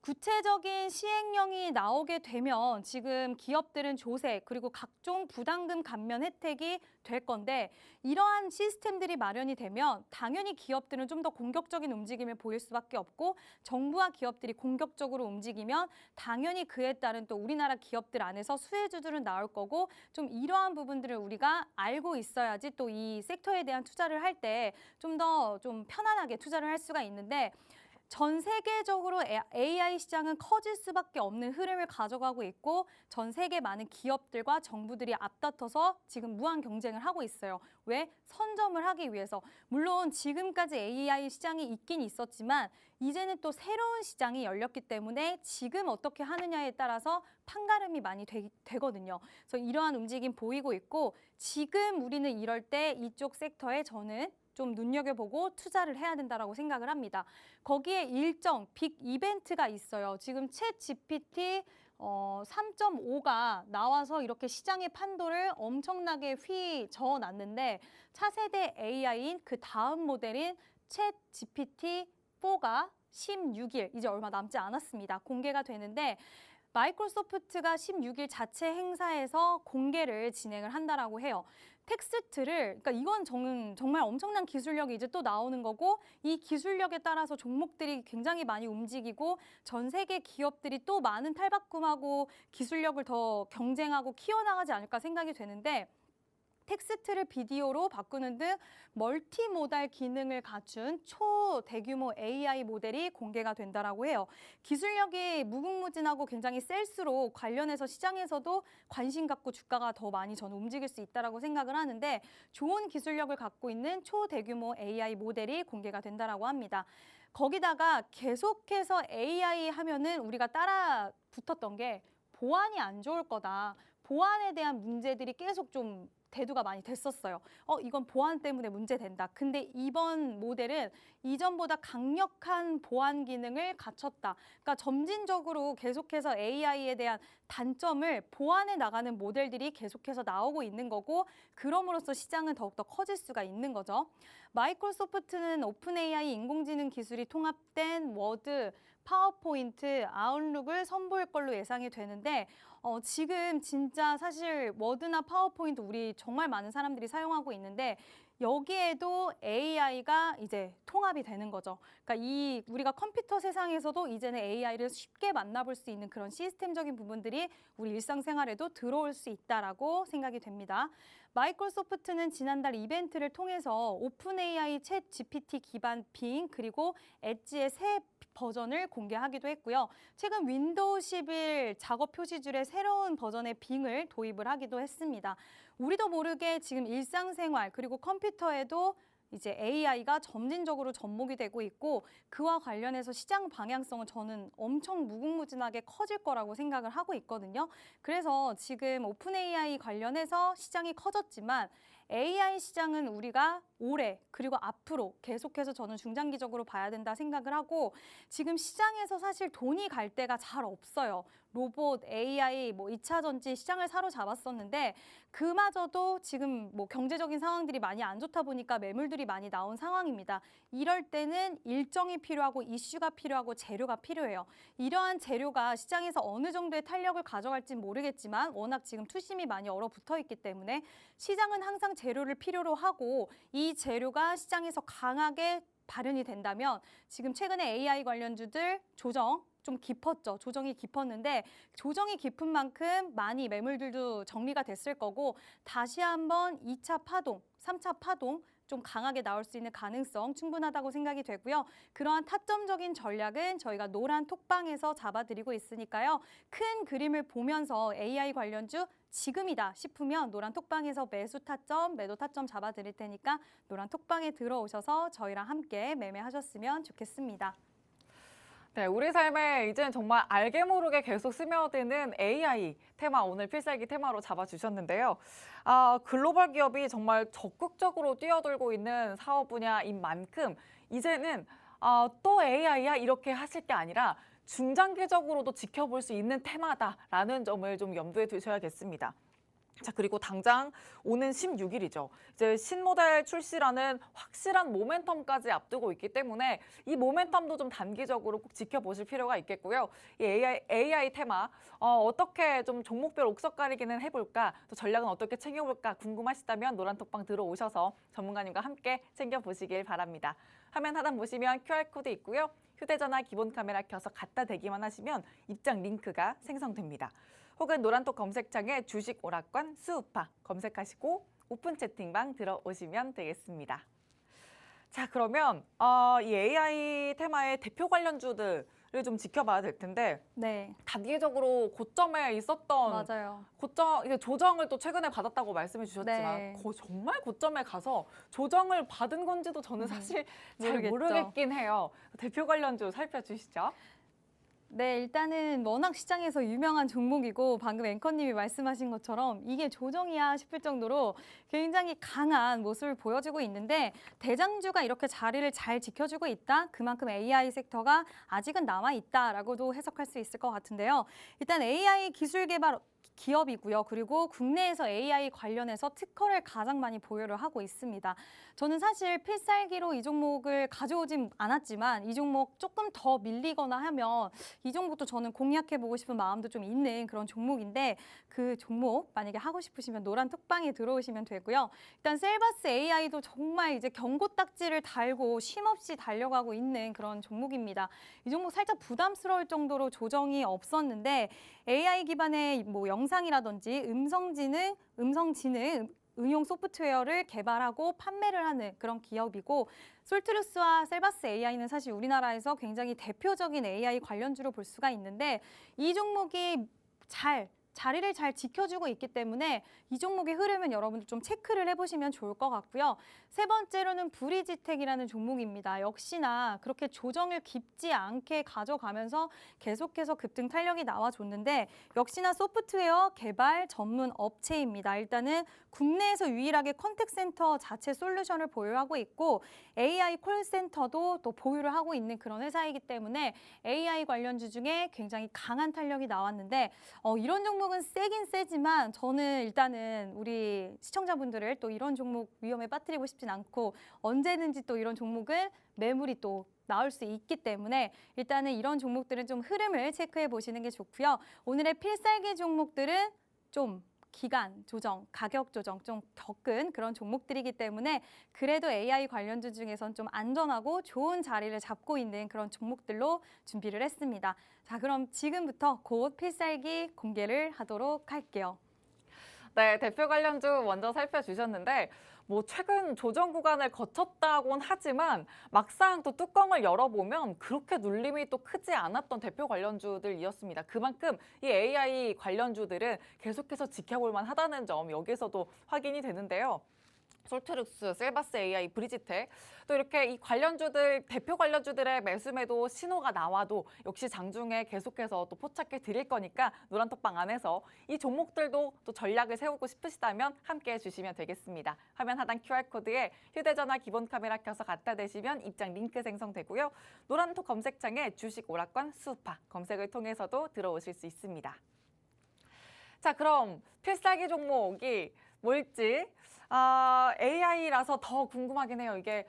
구체적인 시행령이 나오게 되면 지금 기업들은 조세 그리고 각종 부담금 감면 혜택이 될 건데 이러한 시스템들이 마련이 되면 당연히 기업들은 좀 더 공격적인 움직임을 보일 수밖에 없고 정부와 기업들이 공격적으로 움직이면 당연히 그에 따른 또 우리나라 기업들 안에서 수혜주들은 나올 거고 좀 이러한 부분들을 우리가 알고 있어야지 또 이 섹터에 대한 투자를 할 때 좀 더 좀 편안하게 투자를 할 수가 있는데 전 세계적으로 AI 시장은 커질 수밖에 없는 흐름을 가져가고 있고 전 세계 많은 기업들과 정부들이 앞다퉈서 지금 무한 경쟁을 하고 있어요. 왜? 선점을 하기 위해서. 물론 지금까지 AI 시장이 있긴 있었지만 이제는 또 새로운 시장이 열렸기 때문에 지금 어떻게 하느냐에 따라서 판가름이 많이 되거든요. 그래서 이러한 움직임 보이고 있고 지금 우리는 이럴 때 이쪽 섹터에 저는 좀 눈여겨보고 투자를 해야 된다라고 생각을 합니다. 거기에 일정 빅 이벤트가 있어요. 지금 챗 GPT 3.5가 나와서 이렇게 시장의 판도를 엄청나게 휘저어놨는데 차세대 AI인 그 다음 모델인 챗 GPT 4가 16일, 이제 얼마 남지 않았습니다. 공개가 되는데 마이크로소프트가 16일 자체 행사에서 공개를 진행을 한다라고 해요. 텍스트를, 그러니까 이건 정말 엄청난 기술력이 이제 또 나오는 거고 이 기술력에 따라서 종목들이 굉장히 많이 움직이고 전 세계 기업들이 또 많은 탈바꿈하고 기술력을 더 경쟁하고 키워나가지 않을까 생각이 되는데 텍스트를 비디오로 바꾸는 등 멀티모달 기능을 갖춘 초대규모 AI 모델이 공개가 된다라고 해요. 기술력이 무궁무진하고 굉장히 셀수록 관련해서 시장에서도 관심 갖고 주가가 더 많이 저는 움직일 수 있다라고 생각을 하는데 좋은 기술력을 갖고 있는 초대규모 AI 모델이 공개가 된다라고 합니다. 거기다가 계속해서 AI 하면은 우리가 따라 붙었던 게 보안이 안 좋을 거다. 보안에 대한 문제들이 계속 좀 대두가 많이 됐었어요. 이건 보안 때문에 문제된다. 근데 이번 모델은 이전보다 강력한 보안 기능을 갖췄다. 그러니까 점진적으로 계속해서 AI에 대한 단점을 보완해 나가는 모델들이 계속해서 나오고 있는 거고, 그럼으로써 시장은 더욱더 커질 수가 있는 거죠. 마이크로소프트는 오픈 AI 인공지능 기술이 통합된 워드, 파워포인트, 아웃룩을 선보일 걸로 예상이 되는데, 지금 진짜 사실 워드나 파워포인트 우리 정말 많은 사람들이 사용하고 있는데, 여기에도 AI가 이제 통합이 되는 거죠. 그러니까 우리가 컴퓨터 세상에서도 이제는 AI를 쉽게 만나볼 수 있는 그런 시스템적인 부분들이 우리 일상생활에도 들어올 수 있다라고 생각이 됩니다. 마이크로소프트는 지난달 이벤트를 통해서 오픈 AI 챗 GPT 기반 빙 그리고 엣지의 새 버전을 공개하기도 했고요. 최근 윈도우 11 작업 표시줄에 새로운 버전의 빙을 도입을 하기도 했습니다. 우리도 모르게 지금 일상생활 그리고 컴퓨터에도 이제 AI가 점진적으로 접목이 되고 있고, 그와 관련해서 시장 방향성은 저는 엄청 무궁무진하게 커질 거라고 생각을 하고 있거든요. 그래서 지금 오픈 AI 관련해서 시장이 커졌지만 AI 시장은 우리가 올해 그리고 앞으로 계속해서 저는 중장기적으로 봐야 된다 생각을 하고, 지금 시장에서 사실 돈이 갈 데가 잘 없어요. 로봇, AI, 2차 전지 시장을 사로잡았었는데 그마저도 지금 경제적인 상황들이 많이 안 좋다 보니까 매물들이 많이 나온 상황입니다. 이럴 때는 일정이 필요하고 이슈가 필요하고 재료가 필요해요. 이러한 재료가 시장에서 어느 정도의 탄력을 가져갈진 모르겠지만 워낙 지금 투심이 많이 얼어붙어 있기 때문에 시장은 항상 재료를 필요로 하고, 이 재료가 시장에서 강하게 발현이 된다면 지금 최근에 AI 관련주들 조정 좀 깊었죠. 조정이 깊었는데 조정이 깊은 만큼 많이 매물들도 정리가 됐을 거고, 다시 한번 2차 파동, 3차 파동 좀 강하게 나올 수 있는 가능성 충분하다고 생각이 되고요. 그러한 타점적인 전략은 저희가 노란 톡방에서 잡아드리고 있으니까요. 큰 그림을 보면서 AI 관련주 지금이다 싶으면 노란 톡방에서 매수 타점, 매도 타점 잡아드릴 테니까 노란 톡방에 들어오셔서 저희랑 함께 매매하셨으면 좋겠습니다. 네, 우리 삶에 이제는 정말 알게 모르게 계속 스며드는 AI 테마, 오늘 필살기 테마로 잡아주셨는데요. 글로벌 기업이 정말 적극적으로 뛰어들고 있는 사업 분야인 만큼 이제는 또 AI야 이렇게 하실 게 아니라 중장기적으로도 지켜볼 수 있는 테마다라는 점을 좀 염두에 두셔야겠습니다. 자, 그리고 당장 오는 16일이죠. 이제 신모델 출시라는 확실한 모멘텀까지 앞두고 있기 때문에 이 모멘텀도 좀 단기적으로 꼭 지켜보실 필요가 있겠고요. 이 AI 테마 어떻게 좀 종목별 옥석 가리기는 해볼까, 또 전략은 어떻게 챙겨볼까 궁금하시다면 노란톡방 들어오셔서 전문가님과 함께 챙겨보시길 바랍니다. 화면 하단 보시면 QR코드 있고요. 휴대전화 기본 카메라 켜서 갖다 대기만 하시면 입장 링크가 생성됩니다. 혹은 노란톡 검색창에 주식 오락관 수우파 검색하시고 오픈 채팅방 들어오시면 되겠습니다. 자, 그러면 이 AI 테마의 대표 관련주들을 좀 지켜봐야 될 텐데, 네, 단기적으로 고점에 있었던 맞아요. 이게 조정을 또 최근에 받았다고 말씀해 주셨지만 네. 정말 고점에 가서 조정을 받은 건지도 저는 사실 잘 모르겠죠. 모르겠긴 해요. 대표 관련주 살펴주시죠. 네, 일단은 워낙 시장에서 유명한 종목이고 방금 앵커님이 말씀하신 것처럼 이게 조정이야 싶을 정도로 굉장히 강한 모습을 보여주고 있는데, 대장주가 이렇게 자리를 잘 지켜주고 있다. 그만큼 AI 섹터가 아직은 남아있다라고도 해석할 수 있을 것 같은데요. 일단 AI 기술 개발 기업이고요. 그리고 국내에서 AI 관련해서 특허를 가장 많이 보유를 하고 있습니다. 저는 사실 필살기로 이 종목을 가져오진 않았지만 이 종목 조금 더 밀리거나 하면 이 종목도 저는 공략해보고 싶은 마음도 좀 있는 그런 종목인데, 그 종목 만약에 하고 싶으시면 노란 톡방에 들어오시면 되고요. 일단 셀바스 AI도 정말 이제 경고 딱지를 달고 쉼없이 달려가고 있는 그런 종목입니다. 이 종목 살짝 부담스러울 정도로 조정이 없었는데 AI 기반의 영상이라든지 음성지능 응용 소프트웨어를 개발하고 판매를 하는 그런 기업이고, 솔트루스와 셀바스 AI는 사실 우리나라에서 굉장히 대표적인 AI 관련주로 볼 수가 있는데, 이 종목이 잘 자리를 잘 지켜주고 있기 때문에 이 종목의 흐름은 여러분들 좀 체크를 해보시면 좋을 것 같고요. 세 번째로는 브리지텍이라는 종목입니다. 역시나 그렇게 조정을 깊지 않게 가져가면서 계속해서 급등 탄력이 나와줬는데 역시나 소프트웨어 개발 전문 업체입니다. 일단은 국내에서 유일하게 컨택센터 자체 솔루션을 보유하고 있고 AI 콜센터도 또 보유를 하고 있는 그런 회사이기 때문에 AI 관련주 중에 굉장히 강한 탄력이 나왔는데 이런 종목은 세긴 세지만 저는 일단은 우리 시청자분들을 또 이런 종목 위험에 빠뜨리고 싶진 않고 언제든지 또 이런 종목은 매물이 또 나올 수 있기 때문에 일단은 이런 종목들은 좀 흐름을 체크해 보시는 게 좋고요. 오늘의 필살기 종목들은 좀 기간 조정, 가격 조정 좀 겪은 그런 종목들이기 때문에 그래도 AI 관련주 중에선 좀 안전하고 좋은 자리를 잡고 있는 그런 종목들로 준비를 했습니다. 자, 그럼 지금부터 곧 필살기 공개를 하도록 할게요. 네, 대표 관련주 먼저 살펴주셨는데 뭐 최근 조정 구간을 거쳤다곤 하지만 막상 또 뚜껑을 열어보면 그렇게 눌림이 또 크지 않았던 대표 관련주들이었습니다. 그만큼 이 AI 관련주들은 계속해서 지켜볼 만하다는 점 여기서도 확인이 되는데요. 솔트룩스, 셀바스 AI, 브리지텍 또 이렇게 이 관련주들 대표 관련주들의 매수매도 신호가 나와도 역시 장중에 계속해서 또 포착해 드릴 거니까 노란톡방 안에서 이 종목들도 또 전략을 세우고 싶으시다면 함께 해주시면 되겠습니다. 화면 하단 QR코드에 휴대전화 기본 카메라 켜서 갖다 대시면 입장 링크 생성되고요. 노란톡 검색창에 주식 오락관 수우파 검색을 통해서도 들어오실 수 있습니다. 자, 그럼 필살기 종목이 뭘지 AI라서 더 궁금하긴 해요. 이게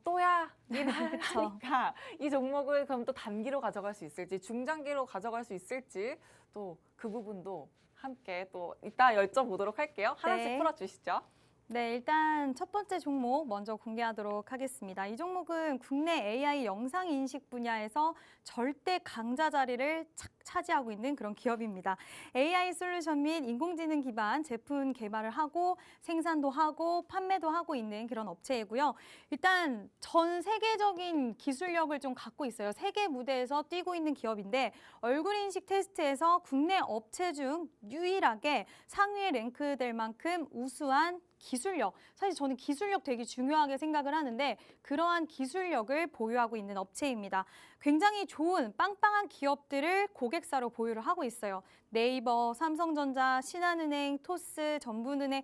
또야긴 하니까 이 종목을 그럼 또 단기로 가져갈 수 있을지 중장기로 가져갈 수 있을지 또 그 부분도 함께 또 이따 여쭤보도록 할게요. 하나씩 네. 풀어주시죠. 네, 일단 첫 번째 종목 먼저 공개하도록 하겠습니다. 이 종목은 국내 AI 영상 인식 분야에서 절대 강자 자리를 차지하고 있는 그런 기업입니다. AI 솔루션 및 인공지능 기반 제품 개발을 하고 생산도 하고 판매도 하고 있는 그런 업체이고요. 일단 전 세계적인 기술력을 좀 갖고 있어요. 세계 무대에서 뛰고 있는 기업인데 얼굴 인식 테스트에서 국내 업체 중 유일하게 상위에 랭크될 만큼 우수한 기술력, 사실 저는 기술력 되게 중요하게 생각을 하는데 그러한 기술력을 보유하고 있는 업체입니다. 굉장히 좋은 빵빵한 기업들을 고객사로 보유를 하고 있어요. 네이버, 삼성전자, 신한은행, 토스, 전북은행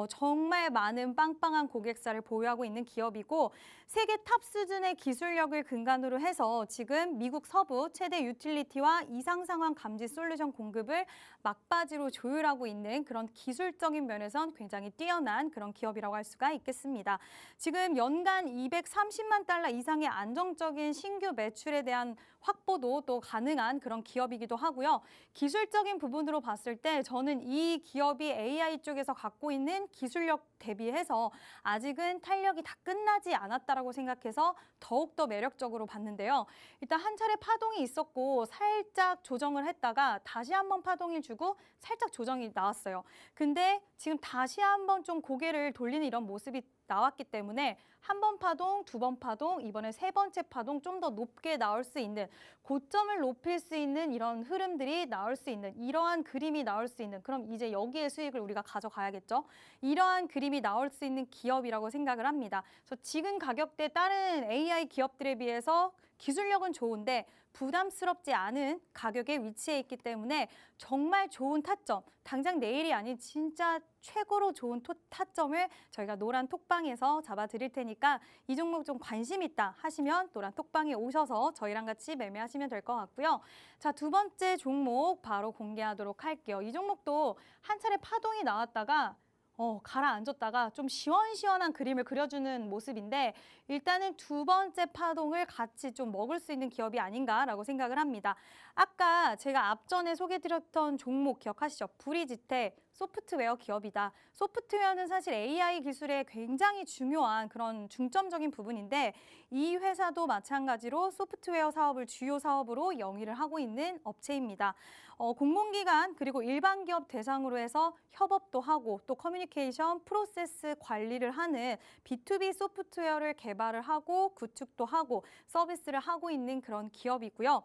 정말 많은 빵빵한 고객사를 보유하고 있는 기업이고 세계 탑 수준의 기술력을 근간으로 해서 지금 미국 서부 최대 유틸리티와 이상 상황 감지 솔루션 공급을 막바지로 조율하고 있는 그런 기술적인 면에선 굉장히 뛰어난 그런 기업이라고 할 수가 있겠습니다. 지금 연간 230만 달러 이상의 안정적인 신규 매출에 대한 확보도 또 가능한 그런 기업이기도 하고요. 기술적인 부분으로 봤을 때 저는 이 기업이 AI 쪽에서 갖고 있는 기술력 대비해서 아직은 탄력이 다 끝나지 않았다라고 생각해서 더욱더 매력적으로 봤는데요. 일단 한 차례 파동이 있었고 살짝 조정을 했다가 다시 한번 파동을 주고 살짝 조정이 나왔어요. 근데 지금 다시 한번 좀 고개를 돌리는 이런 모습이 나왔기 때문에 한 번 파동, 두 번 파동, 이번에 세 번째 파동 좀 더 높게 나올 수 있는 고점을 높일 수 있는 이런 흐름들이 나올 수 있는 이러한 그림이 나올 수 있는 그럼 이제 여기에 수익을 우리가 가져가야겠죠. 이러한 그림이 나올 수 있는 기업이라고 생각을 합니다. 그래서 지금 가격대 다른 AI 기업들에 비해서 기술력은 좋은데 부담스럽지 않은 가격에 위치해 있기 때문에 정말 좋은 타점, 당장 내일이 아닌 진짜 최고로 좋은 타점을 저희가 노란 톡방에서 잡아드릴 테니까 이 종목 좀 관심 있다 하시면 노란 톡방에 오셔서 저희랑 같이 매매하시면 될 것 같고요. 자, 두 번째 종목 바로 공개하도록 할게요. 이 종목도 한 차례 파동이 나왔다가 가라앉았다가 좀 시원시원한 그림을 그려주는 모습인데 일단은 두 번째 파동을 같이 좀 먹을 수 있는 기업이 아닌가라고 생각을 합니다. 아까 제가 앞전에 소개드렸던 종목 기억하시죠? 브리지텍 소프트웨어 기업이다. 소프트웨어는 사실 AI 기술에 굉장히 중요한 그런 중점적인 부분인데 이 회사도 마찬가지로 소프트웨어 사업을 주요 사업으로 영위를 하고 있는 업체입니다. 공공기관 그리고 일반 기업 대상으로 해서 협업도 하고 또 커뮤니케이션 프로세스 관리를 하는 B2B 소프트웨어를 개발을 하고 구축도 하고 서비스를 하고 있는 그런 기업이고요.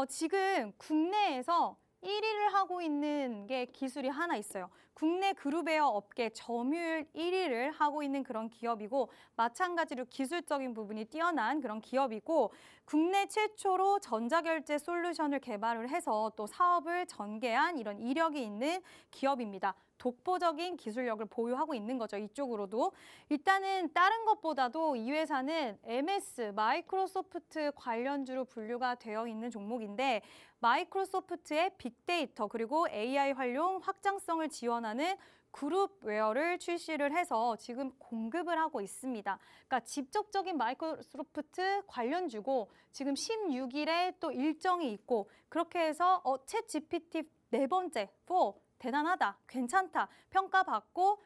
지금 국내에서 1위를 하고 있는 게 기술이 하나 있어요. 국내 그룹웨어 업계 점유율 1위를 하고 있는 그런 기업이고 마찬가지로 기술적인 부분이 뛰어난 그런 기업이고 국내 최초로 전자결제 솔루션을 개발을 해서 또 사업을 전개한 이런 이력이 있는 기업입니다. 독보적인 기술력을 보유하고 있는 거죠. 이쪽으로도. 일단은 다른 것보다도 이 회사는 MS, 마이크로소프트 관련주로 분류가 되어 있는 종목인데 마이크로소프트의 빅데이터 그리고 AI 활용 확장성을 지원하는 그룹웨어를 출시를 해서 지금 공급을 하고 있습니다. 그러니까 직접적인 마이크로소프트 관련주고 지금 16일에 또 일정이 있고 그렇게 해서 챗 GPT 네 번째, 4 대단하다, 괜찮다, 평가받고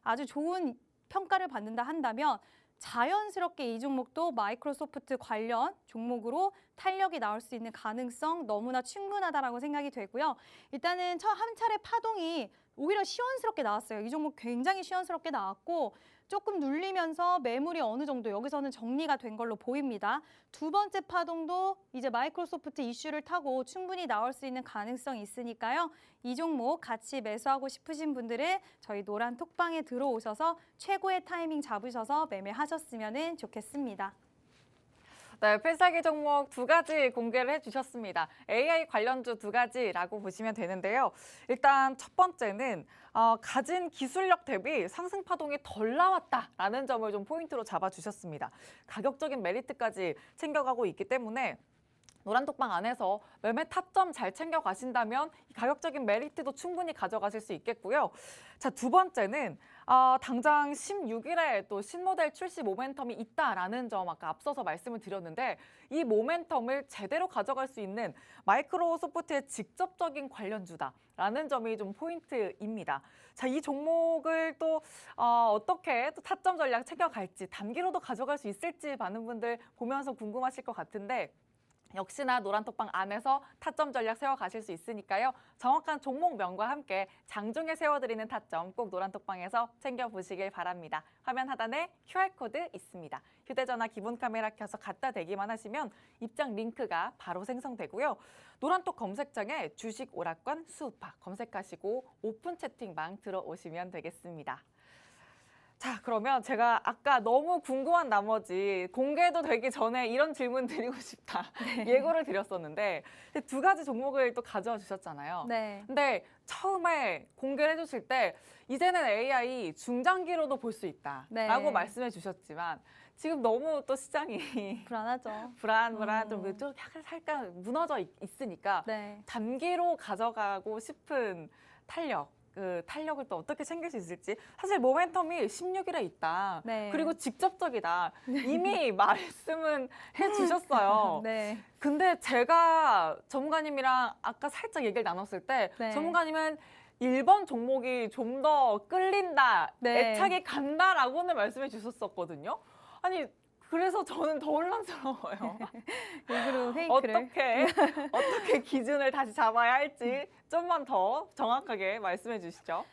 아주 좋은 평가를 받는다 한다면 자연스럽게 이 종목도 마이크로소프트 관련 종목으로 탄력이 나올 수 있는 가능성 너무나 충분하다라고 생각이 되고요. 일단은 한 차례 파동이 오히려 시원스럽게 나왔어요. 이 종목 굉장히 시원스럽게 나왔고 조금 눌리면서 매물이 어느 정도 여기서는 정리가 된 걸로 보입니다. 두 번째 파동도 이제 마이크로소프트 이슈를 타고 충분히 나올 수 있는 가능성이 있으니까요. 이 종목 같이 매수하고 싶으신 분들은 저희 노란 톡방에 들어오셔서 최고의 타이밍 잡으셔서 매매하셨으면 좋겠습니다. 네, 필살기 종목 두 가지 공개를 해주셨습니다. AI 관련주 두 가지라고 보시면 되는데요. 일단 첫 번째는 가진 기술력 대비 상승 파동이 덜 나왔다라는 점을 좀 포인트로 잡아주셨습니다. 가격적인 메리트까지 챙겨가고 있기 때문에 노란톡방 안에서 매매 타점 잘 챙겨 가신다면 이 가격적인 메리트도 충분히 가져가실 수 있겠고요. 자, 두 번째는 당장 16일에 또 신모델 출시 모멘텀이 있다라는 점 아까 앞서서 말씀을 드렸는데 이 모멘텀을 제대로 가져갈 수 있는 마이크로소프트의 직접적인 관련주다라는 점이 좀 포인트입니다. 자, 이 종목을 또 어떻게 또 타점 전략 챙겨갈지 단기로도 가져갈 수 있을지 많은 분들 보면서 궁금하실 것 같은데 역시나 노란톡방 안에서 타점 전략 세워가실 수 있으니까요. 정확한 종목명과 함께 장중에 세워드리는 타점 꼭 노란톡방에서 챙겨보시길 바랍니다. 화면 하단에 QR코드 있습니다. 휴대전화 기본 카메라 켜서 갖다 대기만 하시면 입장 링크가 바로 생성되고요. 노란톡 검색창에 주식 오락관 수우파 검색하시고 오픈 채팅방 들어오시면 되겠습니다. 자, 그러면 제가 아까 너무 궁금한 나머지 공개도 되기 전에 이런 질문 드리고 싶다 예고를 드렸었는데 두 가지 종목을 또 가져와 주셨잖아요. 네. 근데 처음에 공개를 해주실 때 이제는 AI 중장기로도 볼 수 있다라고 네. 말씀해 주셨지만 지금 너무 또 시장이 불안하죠. 불안 좀 약간 살짝 무너져 있으니까 네. 단기로 가져가고 싶은 탄력을 또 어떻게 챙길 수 있을지 사실 모멘텀이 16일에 있다. 네. 그리고 직접적이다. 이미 말씀은 해주셨어요. 네. 근데 제가 전문가님이랑 아까 살짝 얘기를 나눴을 때 네. 전문가님은 1번 종목이 좀 더 끌린다, 네. 애착이 간다라고는 말씀해 주셨었거든요. 아니 그래서 저는 더 혼란스러워요. 일부러 페이크를. 어떻게 기준을 다시 잡아야 할지 좀만 더 정확하게 말씀해 주시죠.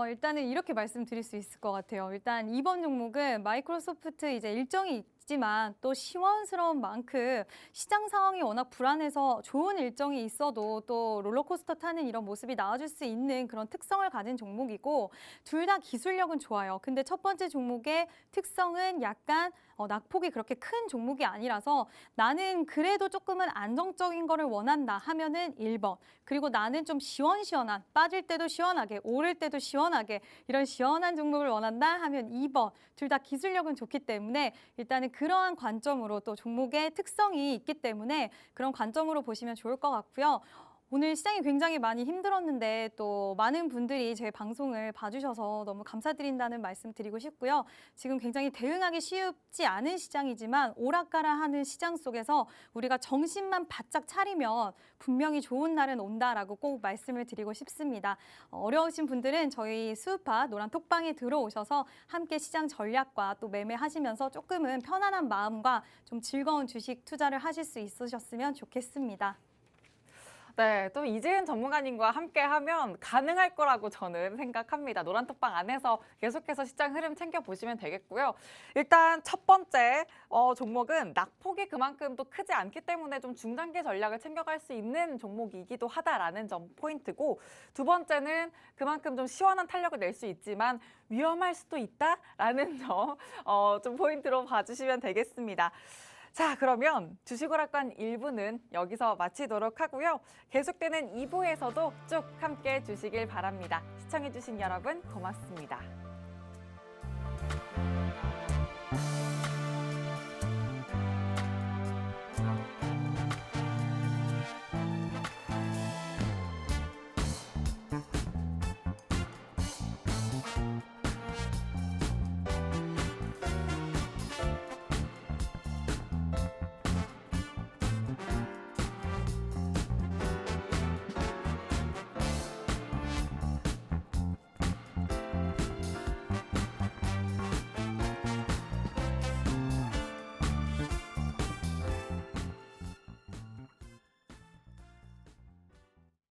일단은 이렇게 말씀드릴 수 있을 것 같아요. 일단 이번 종목은 마이크로소프트 이제 일정이 있지만 또 시원스러운 만큼 시장 상황이 워낙 불안해서 좋은 일정이 있어도 또 롤러코스터 타는 이런 모습이 나와줄 수 있는 그런 특성을 가진 종목이고 둘 다 기술력은 좋아요. 근데 첫 번째 종목의 특성은 약간 낙폭이 그렇게 큰 종목이 아니라서 나는 그래도 조금은 안정적인 거를 원한다 하면은 1번. 그리고 나는 좀 시원시원한, 빠질 때도 시원하게, 오를 때도 시원하게 이런 시원한 종목을 원한다 하면 2번. 둘 다 기술력은 좋기 때문에 일단은 그러한 관점으로 또 종목의 특성이 있기 때문에 그런 관점으로 보시면 좋을 것 같고요. 오늘 시장이 굉장히 많이 힘들었는데 또 많은 분들이 제 방송을 봐주셔서 너무 감사드린다는 말씀 드리고 싶고요. 지금 굉장히 대응하기 쉽지 않은 시장이지만 오락가락하는 시장 속에서 우리가 정신만 바짝 차리면 분명히 좋은 날은 온다라고 꼭 말씀을 드리고 싶습니다. 어려우신 분들은 저희 수우파 노란 톡방에 들어오셔서 함께 시장 전략과 또 매매하시면서 조금은 편안한 마음과 좀 즐거운 주식 투자를 하실 수 있으셨으면 좋겠습니다. 네, 또 이재은 전문가님과 함께 하면 가능할 거라고 저는 생각합니다. 노란톡방 안에서 계속해서 시장 흐름 챙겨보시면 되겠고요. 일단 첫 번째 종목은 낙폭이 그만큼 또 크지 않기 때문에 좀 중장기 전략을 챙겨갈 수 있는 종목이기도 하다라는 점 포인트고, 두 번째는 그만큼 좀 시원한 탄력을 낼 수 있지만 위험할 수도 있다라는 점 좀 포인트로 봐주시면 되겠습니다. 자, 그러면 주식오락관 1부는 여기서 마치도록 하고요. 계속되는 2부에서도 쭉 함께 해주시길 바랍니다. 시청해주신 여러분 고맙습니다.